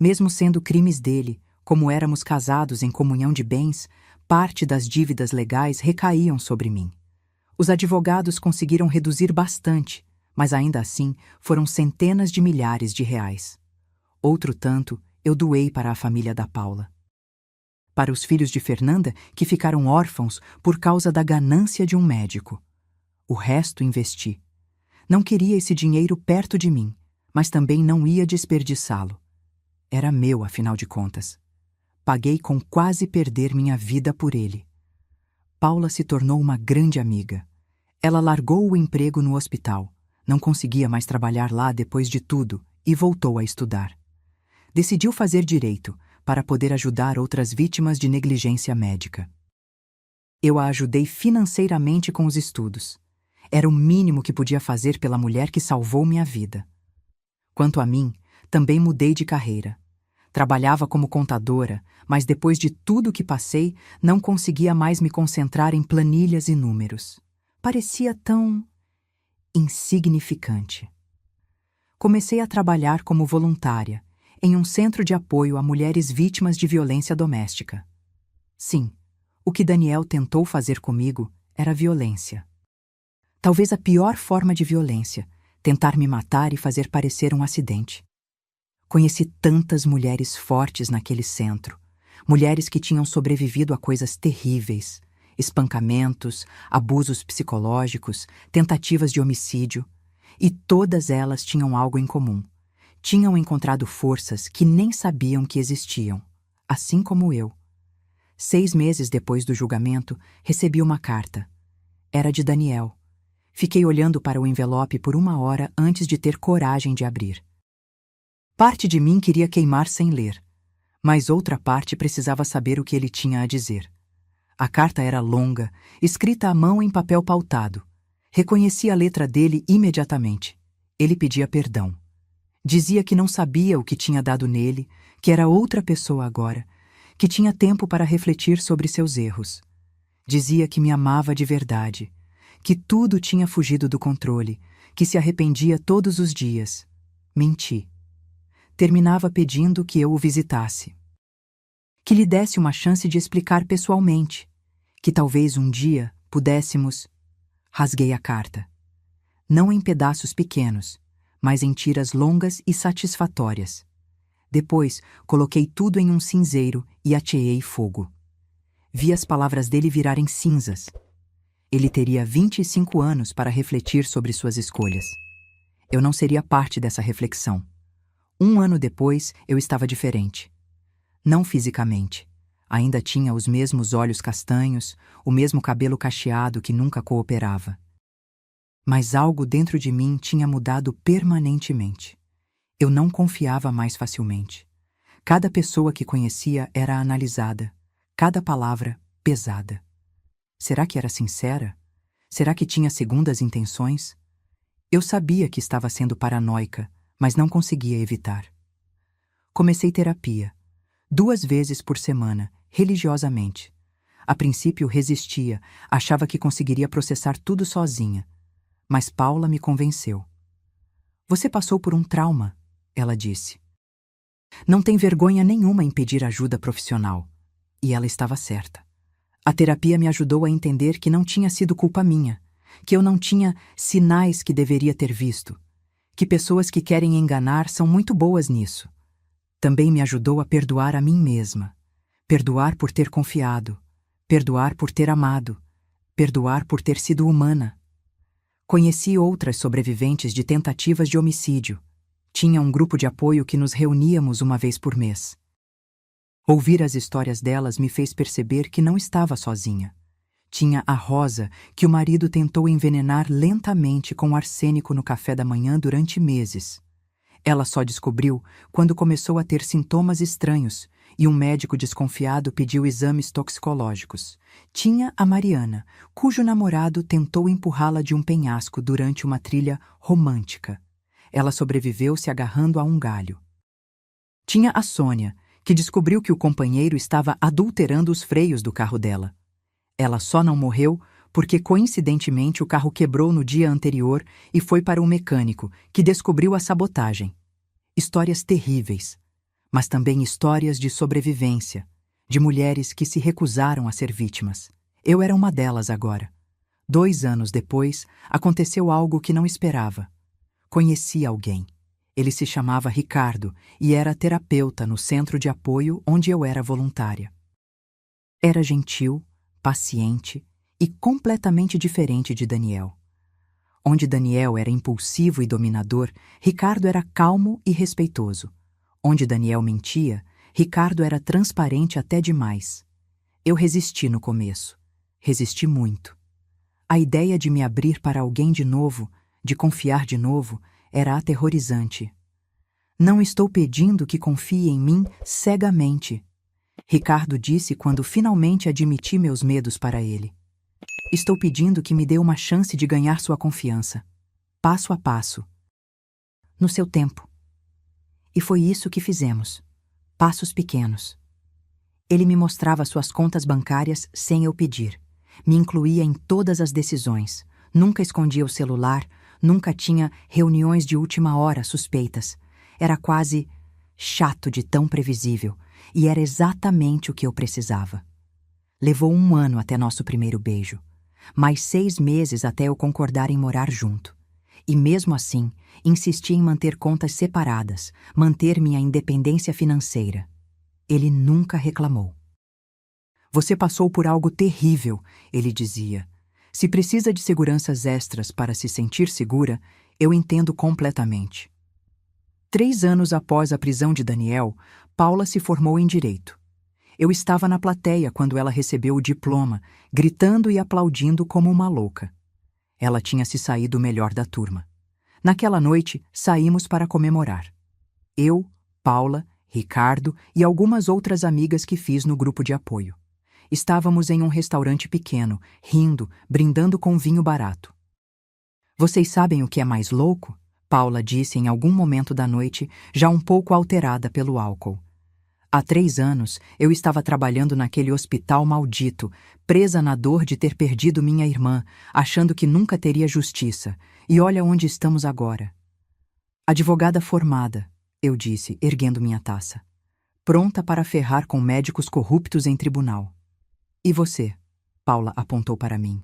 mesmo sendo crimes dele, como éramos casados em comunhão de bens, parte das dívidas legais recaíam sobre mim. Os advogados conseguiram reduzir bastante, mas ainda assim foram centenas de milhares de reais. Outro tanto eu doei para a família da Paula. Para os filhos de Fernanda, que ficaram órfãos por causa da ganância de um médico. O resto investi. Não queria esse dinheiro perto de mim, mas também não ia desperdiçá-lo. Era meu, afinal de contas. Paguei com quase perder minha vida por ele. Paula se tornou uma grande amiga. Ela largou o emprego no hospital, não conseguia mais trabalhar lá depois de tudo e voltou a estudar. Decidiu fazer direito para poder ajudar outras vítimas de negligência médica. Eu a ajudei financeiramente com os estudos. Era o mínimo que podia fazer pela mulher que salvou minha vida. Quanto a mim, também mudei de carreira. Trabalhava como contadora, mas depois de tudo que passei, não conseguia mais me concentrar em planilhas e números. Parecia tão insignificante. Comecei a trabalhar como voluntária em um centro de apoio a mulheres vítimas de violência doméstica. Sim, o que Daniel tentou fazer comigo era violência. Talvez a pior forma de violência, tentar me matar e fazer parecer um acidente. Conheci tantas mulheres fortes naquele centro, mulheres que tinham sobrevivido a coisas terríveis, espancamentos, abusos psicológicos, tentativas de homicídio, e todas elas tinham algo em comum. Tinham encontrado forças que nem sabiam que existiam, assim como eu. 6 meses depois do julgamento, recebi uma carta. Era de Daniel. Fiquei olhando para o envelope por 1 hora antes de ter coragem de abrir. Parte de mim queria queimar sem ler, mas outra parte precisava saber o que ele tinha a dizer. A carta era longa, escrita à mão em papel pautado. Reconheci a letra dele imediatamente. Ele pedia perdão. Dizia que não sabia o que tinha dado nele, que era outra pessoa agora, que tinha tempo para refletir sobre seus erros. Dizia que me amava de verdade, que tudo tinha fugido do controle, que se arrependia todos os dias. Menti. Terminava pedindo que eu o visitasse. Que lhe desse uma chance de explicar pessoalmente, que talvez um dia pudéssemos... Rasguei a carta. Não em pedaços pequenos, mas em tiras longas e satisfatórias. Depois, coloquei tudo em um cinzeiro e ateei fogo. Vi as palavras dele virarem cinzas. Ele teria 25 anos para refletir sobre suas escolhas. Eu não seria parte dessa reflexão. 1 ano depois, eu estava diferente. Não fisicamente. Ainda tinha os mesmos olhos castanhos, o mesmo cabelo cacheado que nunca cooperava. Mas algo dentro de mim tinha mudado permanentemente. Eu não confiava mais facilmente. Cada pessoa que conhecia era analisada, cada palavra pesada. Será que era sincera? Será que tinha segundas intenções? Eu sabia que estava sendo paranoica, mas não conseguia evitar. Comecei terapia, 2 vezes por semana, religiosamente. A princípio resistia, achava que conseguiria processar tudo sozinha. Mas Paula me convenceu. Você passou por um trauma, ela disse. Não tem vergonha nenhuma em pedir ajuda profissional. E ela estava certa. A terapia me ajudou a entender que não tinha sido culpa minha, que eu não tinha sinais que deveria ter visto, que pessoas que querem enganar são muito boas nisso. Também me ajudou a perdoar a mim mesma, perdoar por ter confiado, perdoar por ter amado, perdoar por ter sido humana. Conheci outras sobreviventes de tentativas de homicídio. Tinha um grupo de apoio que nos reuníamos 1 vez por mês. Ouvir as histórias delas me fez perceber que não estava sozinha. Tinha a Rosa, que o marido tentou envenenar lentamente com arsênico no café da manhã durante meses. Ela só descobriu quando começou a ter sintomas estranhos e um médico desconfiado pediu exames toxicológicos. Tinha a Mariana, cujo namorado tentou empurrá-la de um penhasco durante uma trilha romântica. Ela sobreviveu se agarrando a um galho. Tinha a Sônia, que descobriu que o companheiro estava adulterando os freios do carro dela. Ela só não morreu porque, coincidentemente, o carro quebrou no dia anterior e foi para um mecânico, que descobriu a sabotagem. Histórias terríveis, mas também histórias de sobrevivência, de mulheres que se recusaram a ser vítimas. Eu era uma delas agora. 2 anos depois, aconteceu algo que não esperava. Conheci alguém. Ele se chamava Ricardo e era terapeuta no centro de apoio onde eu era voluntária. Era gentil, paciente e completamente diferente de Daniel. Onde Daniel era impulsivo e dominador, Ricardo era calmo e respeitoso. Onde Daniel mentia, Ricardo era transparente até demais. Eu resisti no começo. Resisti muito. A ideia de me abrir para alguém de novo, de confiar de novo, era aterrorizante. Não estou pedindo que confie em mim cegamente, Ricardo disse quando finalmente admiti meus medos para ele. Estou pedindo que me dê uma chance de ganhar sua confiança, passo a passo, no seu tempo. E foi isso que fizemos, passos pequenos. Ele me mostrava suas contas bancárias sem eu pedir, me incluía em todas as decisões, nunca escondia o celular, nunca tinha reuniões de última hora suspeitas. Era quase chato de tão previsível, e era exatamente o que eu precisava. Levou 1 ano até nosso primeiro beijo, mais 6 meses até eu concordar em morar junto. E mesmo assim, insisti em manter contas separadas, manter minha independência financeira. Ele nunca reclamou. Você passou por algo terrível, ele dizia. Se precisa de seguranças extras para se sentir segura, eu entendo completamente. 3 anos após a prisão de Daniel, Paula se formou em Direito. Eu estava na plateia quando ela recebeu o diploma, gritando e aplaudindo como uma louca. Ela tinha se saído melhor da turma. Naquela noite, saímos para comemorar. Eu, Paula, Ricardo e algumas outras amigas que fiz no grupo de apoio. Estávamos em um restaurante pequeno, rindo, brindando com vinho barato. Vocês sabem o que é mais louco? Paula disse em algum momento da noite, já um pouco alterada pelo álcool. Há 3 anos, eu estava trabalhando naquele hospital maldito, presa na dor de ter perdido minha irmã, achando que nunca teria justiça. E olha onde estamos agora. Advogada formada, eu disse, erguendo minha taça. Pronta para ferrar com médicos corruptos em tribunal. E você? Paula apontou para mim.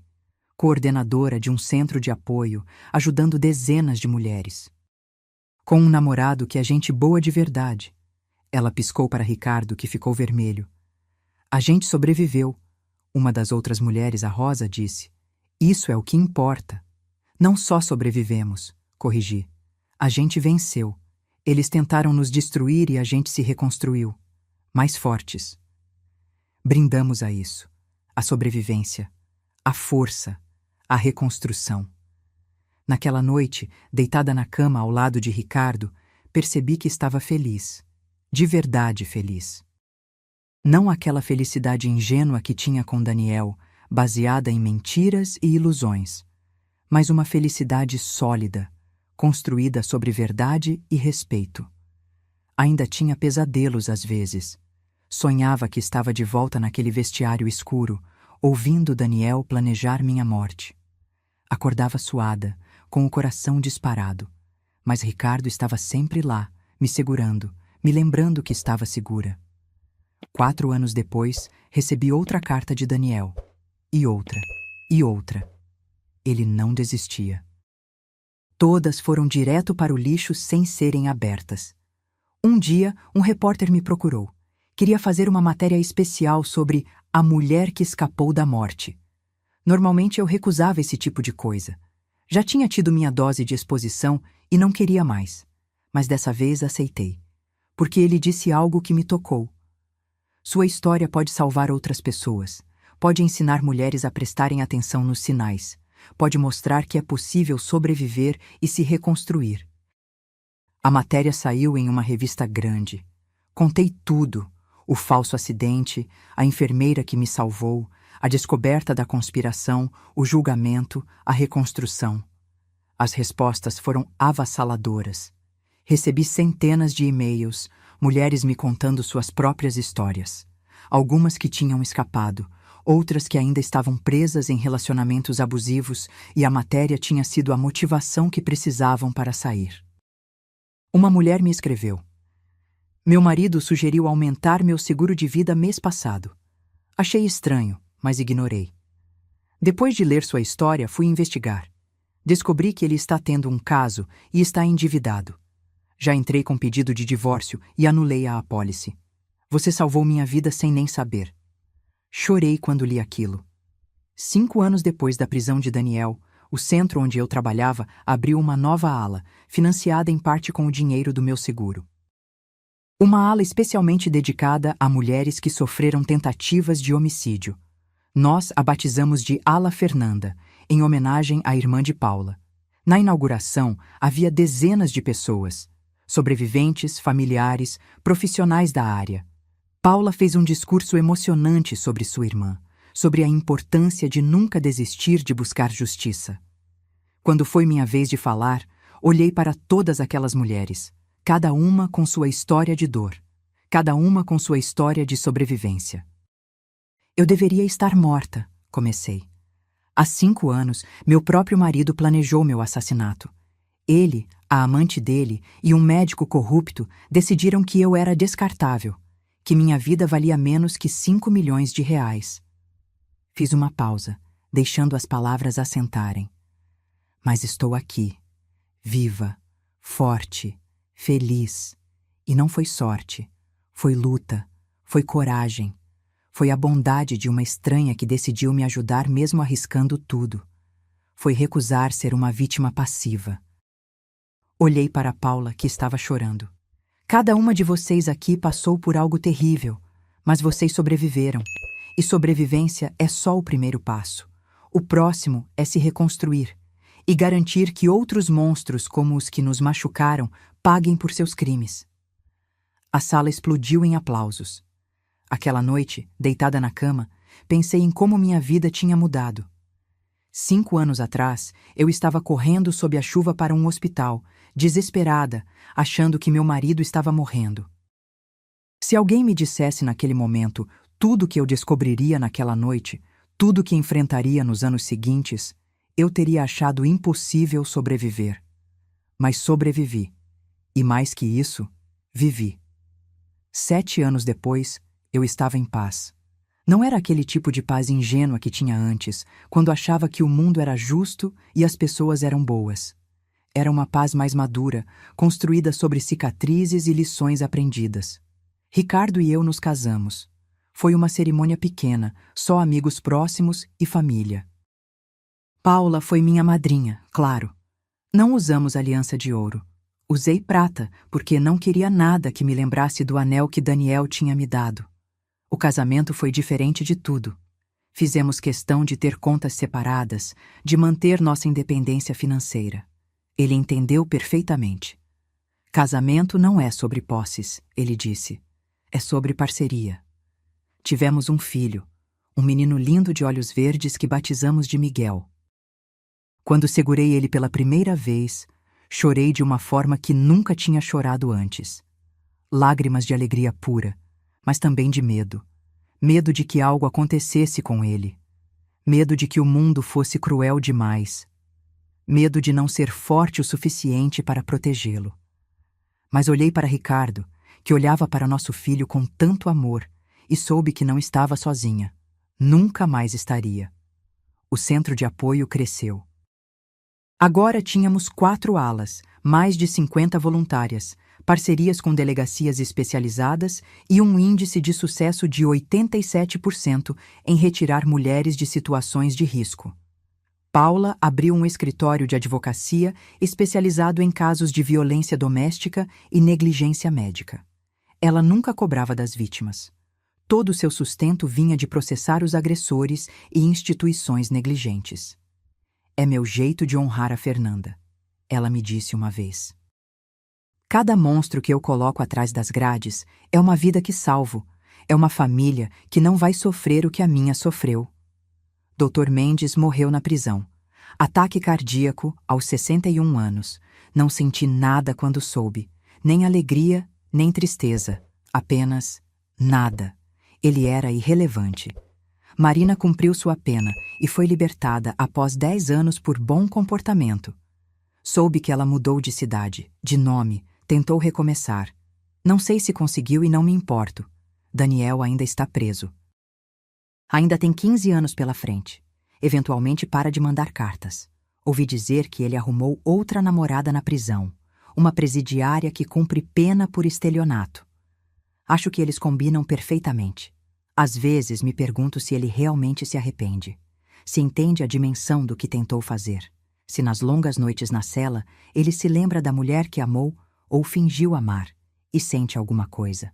Coordenadora de um centro de apoio, ajudando dezenas de mulheres. Com um namorado que é gente boa de verdade. Ela piscou para Ricardo, que ficou vermelho. A gente sobreviveu. Uma das outras mulheres, a Rosa, disse. Isso é o que importa. Não só sobrevivemos, corrigi. A gente venceu. Eles tentaram nos destruir e a gente se reconstruiu. Mais fortes. Brindamos a isso. A sobrevivência. A força. A reconstrução. Naquela noite, deitada na cama ao lado de Ricardo, percebi que estava feliz. De verdade feliz. Não aquela felicidade ingênua que tinha com Daniel, baseada em mentiras e ilusões, mas uma felicidade sólida, construída sobre verdade e respeito. Ainda tinha pesadelos às vezes. Sonhava que estava de volta naquele vestiário escuro, ouvindo Daniel planejar minha morte. Acordava suada, com o coração disparado, mas Ricardo estava sempre lá, me segurando, me lembrando que estava segura. 4 anos depois, recebi outra carta de Daniel. E outra. E outra. Ele não desistia. Todas foram direto para o lixo sem serem abertas. Um dia, um repórter me procurou. Queria fazer uma matéria especial sobre a mulher que escapou da morte. Normalmente eu recusava esse tipo de coisa. Já tinha tido minha dose de exposição e não queria mais. Mas dessa vez aceitei. Porque ele disse algo que me tocou. Sua história pode salvar outras pessoas, pode ensinar mulheres a prestarem atenção nos sinais, pode mostrar que é possível sobreviver e se reconstruir. A matéria saiu em uma revista grande. Contei tudo: o falso acidente, a enfermeira que me salvou, a descoberta da conspiração, o julgamento, a reconstrução. As respostas foram avassaladoras. Recebi centenas de e-mails, mulheres me contando suas próprias histórias. Algumas que tinham escapado, outras que ainda estavam presas em relacionamentos abusivos e a matéria tinha sido a motivação que precisavam para sair. Uma mulher me escreveu: "Meu marido sugeriu aumentar meu seguro de vida mês passado. Achei estranho, mas ignorei. Depois de ler sua história, fui investigar. Descobri que ele está tendo um caso e está endividado. Já entrei com pedido de divórcio e anulei a apólice. Você salvou minha vida sem nem saber." Chorei quando li aquilo. 5 anos depois da prisão de Daniel, o centro onde eu trabalhava abriu uma nova ala, financiada em parte com o dinheiro do meu seguro. Uma ala especialmente dedicada a mulheres que sofreram tentativas de homicídio. Nós a batizamos de Ala Fernanda, em homenagem à irmã de Paula. Na inauguração, havia dezenas de pessoas, sobreviventes, familiares, profissionais da área. Paula fez um discurso emocionante sobre sua irmã, sobre a importância de nunca desistir de buscar justiça. Quando foi minha vez de falar, olhei para todas aquelas mulheres, cada uma com sua história de dor, cada uma com sua história de sobrevivência. "Eu deveria estar morta", comecei. "Há 5 anos, meu próprio marido planejou meu assassinato. Ele, a amante dele e um médico corrupto decidiram que eu era descartável, que minha vida valia menos que 5 milhões de reais." Fiz uma pausa, deixando as palavras assentarem. Mas estou aqui, viva, forte, feliz. E não foi sorte, foi luta, foi coragem, foi a bondade de uma estranha que decidiu me ajudar mesmo arriscando tudo. Foi recusar ser uma vítima passiva. Olhei para Paula, que estava chorando. "Cada uma de vocês aqui passou por algo terrível, mas vocês sobreviveram. E sobrevivência é só o primeiro passo. O próximo é se reconstruir e garantir que outros monstros como os que nos machucaram paguem por seus crimes." A sala explodiu em aplausos. Aquela noite, deitada na cama, pensei em como minha vida tinha mudado. 5 anos atrás, eu estava correndo sob a chuva para um hospital, desesperada, achando que meu marido estava morrendo. Se alguém me dissesse naquele momento tudo que eu descobriria naquela noite, tudo que enfrentaria nos anos seguintes, eu teria achado impossível sobreviver. Mas sobrevivi. E mais que isso, vivi. 7 anos depois, eu estava em paz. Não era aquele tipo de paz ingênua que tinha antes, quando achava que o mundo era justo e as pessoas eram boas. Era uma paz mais madura, construída sobre cicatrizes e lições aprendidas. Ricardo e eu nos casamos. Foi uma cerimônia pequena, só amigos próximos e família. Paula foi minha madrinha, claro. Não usamos aliança de ouro. Usei prata, porque não queria nada que me lembrasse do anel que Daniel tinha me dado. O casamento foi diferente de tudo. Fizemos questão de ter contas separadas, de manter nossa independência financeira. Ele entendeu perfeitamente. "Casamento não é sobre posses", ele disse. "É sobre parceria." Tivemos um filho, um menino lindo de olhos verdes que batizamos de Miguel. Quando segurei ele pela primeira vez, chorei de uma forma que nunca tinha chorado antes. Lágrimas de alegria pura, mas também de medo. Medo de que algo acontecesse com ele. Medo de que o mundo fosse cruel demais. Medo de não ser forte o suficiente para protegê-lo. Mas olhei para Ricardo, que olhava para nosso filho com tanto amor, e soube que não estava sozinha. Nunca mais estaria. O centro de apoio cresceu. Agora tínhamos 4 alas, mais de 50 voluntárias, parcerias com delegacias especializadas e um índice de sucesso de 87% em retirar mulheres de situações de risco. Paula abriu um escritório de advocacia especializado em casos de violência doméstica e negligência médica. Ela nunca cobrava das vítimas. Todo o seu sustento vinha de processar os agressores e instituições negligentes. "É meu jeito de honrar a Fernanda", ela me disse uma vez. Cada monstro que eu coloco atrás das grades é uma vida que salvo, é uma família que não vai sofrer o que a minha sofreu. Dr. Mendes morreu na prisão. Ataque cardíaco aos 61 anos. Não senti nada quando soube, nem alegria, nem tristeza, apenas nada. Ele era irrelevante. Marina cumpriu sua pena e foi libertada após 10 anos por bom comportamento. Soube que ela mudou de cidade, de nome, tentou recomeçar. Não sei se conseguiu e não me importo. Daniel ainda está preso. Ainda tem 15 anos pela frente. Eventualmente para de mandar cartas. Ouvi dizer que ele arrumou outra namorada na prisão, uma presidiária que cumpre pena por estelionato. Acho que eles combinam perfeitamente. Às vezes me pergunto se ele realmente se arrepende, se entende a dimensão do que tentou fazer, se nas longas noites na cela ele se lembra da mulher que amou ou fingiu amar e sente alguma coisa.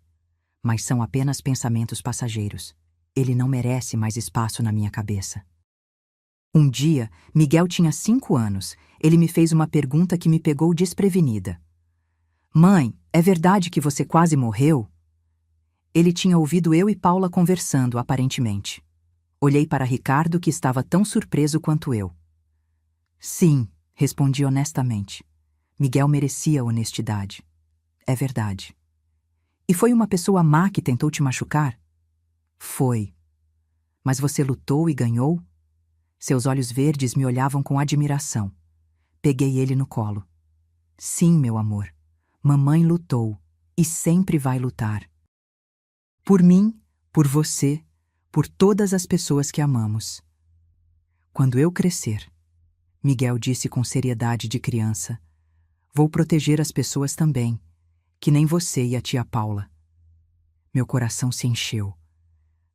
Mas são apenas pensamentos passageiros. Ele não merece mais espaço na minha cabeça. Um dia, Miguel tinha 5 anos. Ele me fez uma pergunta que me pegou desprevenida. Mãe, é verdade que você quase morreu? Ele tinha ouvido eu e Paula conversando, aparentemente. Olhei para Ricardo, que estava tão surpreso quanto eu. Sim, respondi honestamente. Miguel merecia honestidade. É verdade. E foi uma pessoa má que tentou te machucar? Foi. Mas você lutou e ganhou? Seus olhos verdes me olhavam com admiração. Peguei ele no colo. Sim, meu amor. Mamãe lutou e sempre vai lutar. Por mim, por você, por todas as pessoas que amamos. Quando eu crescer, Miguel disse com seriedade de criança, vou proteger as pessoas também, que nem você e a tia Paula. Meu coração se encheu.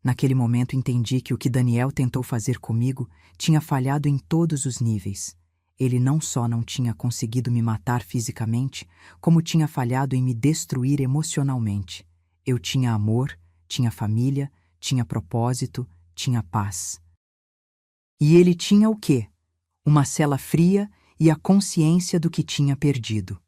Naquele momento entendi que o que Daniel tentou fazer comigo tinha falhado em todos os níveis. Ele não só não tinha conseguido me matar fisicamente, como tinha falhado em me destruir emocionalmente. Eu tinha amor, tinha família, tinha propósito, tinha paz. E ele tinha o quê? Uma cela fria e a consciência do que tinha perdido.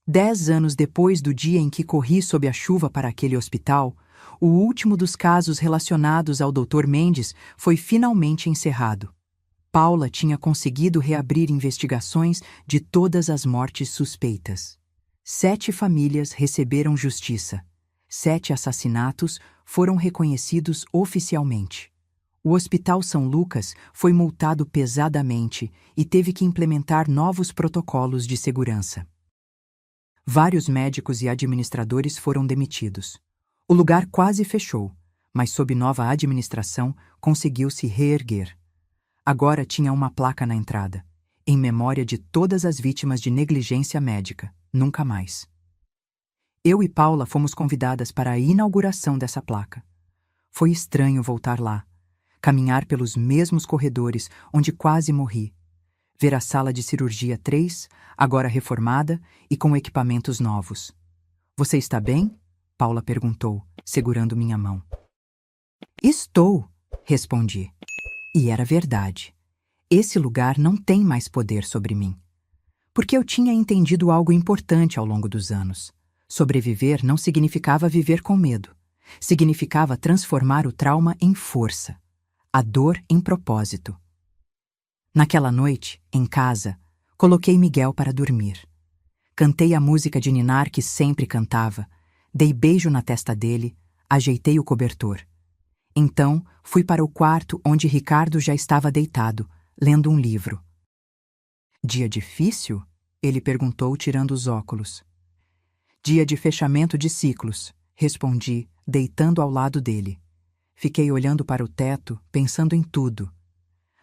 10 anos depois do dia em que corri sob a chuva para aquele hospital, o último dos casos relacionados ao Dr. Mendes foi finalmente encerrado. Paula tinha conseguido reabrir investigações de todas as mortes suspeitas. 7 famílias receberam justiça. 7 assassinatos foram reconhecidos oficialmente. O Hospital São Lucas foi multado pesadamente e teve que implementar novos protocolos de segurança. Vários médicos e administradores foram demitidos. O lugar quase fechou, mas sob nova administração conseguiu se reerguer. Agora tinha uma placa na entrada, em memória de todas as vítimas de negligência médica, nunca mais. Eu e Paula fomos convidadas para a inauguração dessa placa. Foi estranho voltar lá, caminhar pelos mesmos corredores onde quase morri, ver a sala de cirurgia 3, agora reformada e com equipamentos novos. Você está bem? Paula perguntou, segurando minha mão. Estou, respondi. E era verdade. Esse lugar não tem mais poder sobre mim. Porque eu tinha entendido algo importante ao longo dos anos. Sobreviver não significava viver com medo. Significava transformar o trauma em força, a dor em propósito. Naquela noite, em casa, coloquei Miguel para dormir. Cantei a música de ninar que sempre cantava, dei beijo na testa dele, ajeitei o cobertor. Então, fui para o quarto onde Ricardo já estava deitado, lendo um livro. Dia difícil? Ele perguntou, tirando os óculos. Dia de fechamento de ciclos, respondi, deitando ao lado dele. Fiquei olhando para o teto, pensando em tudo.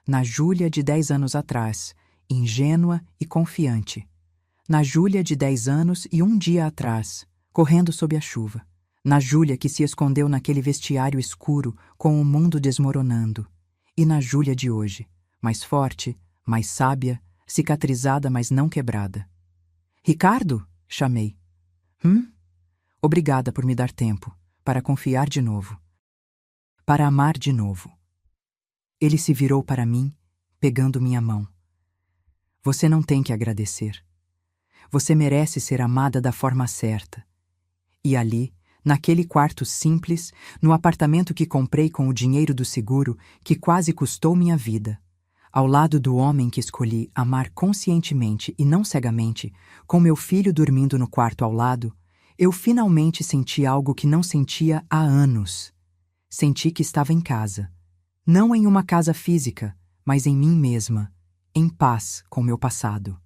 Na Júlia de 10 anos atrás, ingênua e confiante. Na Júlia de 10 anos e um dia atrás, correndo sob a chuva. Na Júlia que se escondeu naquele vestiário escuro com o mundo desmoronando. E na Júlia de hoje, mais forte, mais sábia, cicatrizada mas não quebrada. Ricardo? Chamei. Obrigada por me dar tempo, para confiar de novo. Para amar de novo. Ele se virou para mim, pegando minha mão. Você não tem que agradecer. Você merece ser amada da forma certa. E ali, naquele quarto simples, no apartamento que comprei com o dinheiro do seguro, que quase custou minha vida, ao lado do homem que escolhi amar conscientemente e não cegamente, com meu filho dormindo no quarto ao lado, eu finalmente senti algo que não sentia há anos. Senti que estava em casa. Não em uma casa física, mas em mim mesma, em paz com meu passado.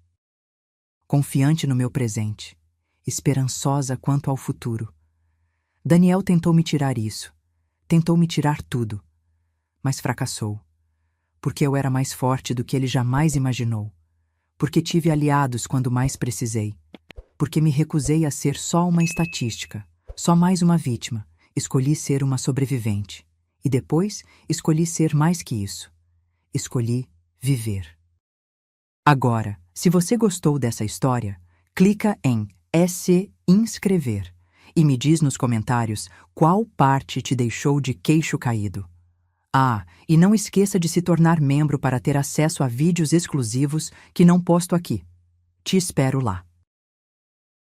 Confiante no meu presente, esperançosa quanto ao futuro. Daniel tentou me tirar isso, tentou me tirar tudo, mas fracassou. Porque eu era mais forte do que ele jamais imaginou. Porque tive aliados quando mais precisei. Porque me recusei a ser só uma estatística, só mais uma vítima. Escolhi ser uma sobrevivente. E depois, escolhi ser mais que isso. Escolhi viver. Agora, se você gostou dessa história, clica em se inscrever e me diz nos comentários qual parte te deixou de queixo caído. Ah, e não esqueça de se tornar membro para ter acesso a vídeos exclusivos que não posto aqui. Te espero lá.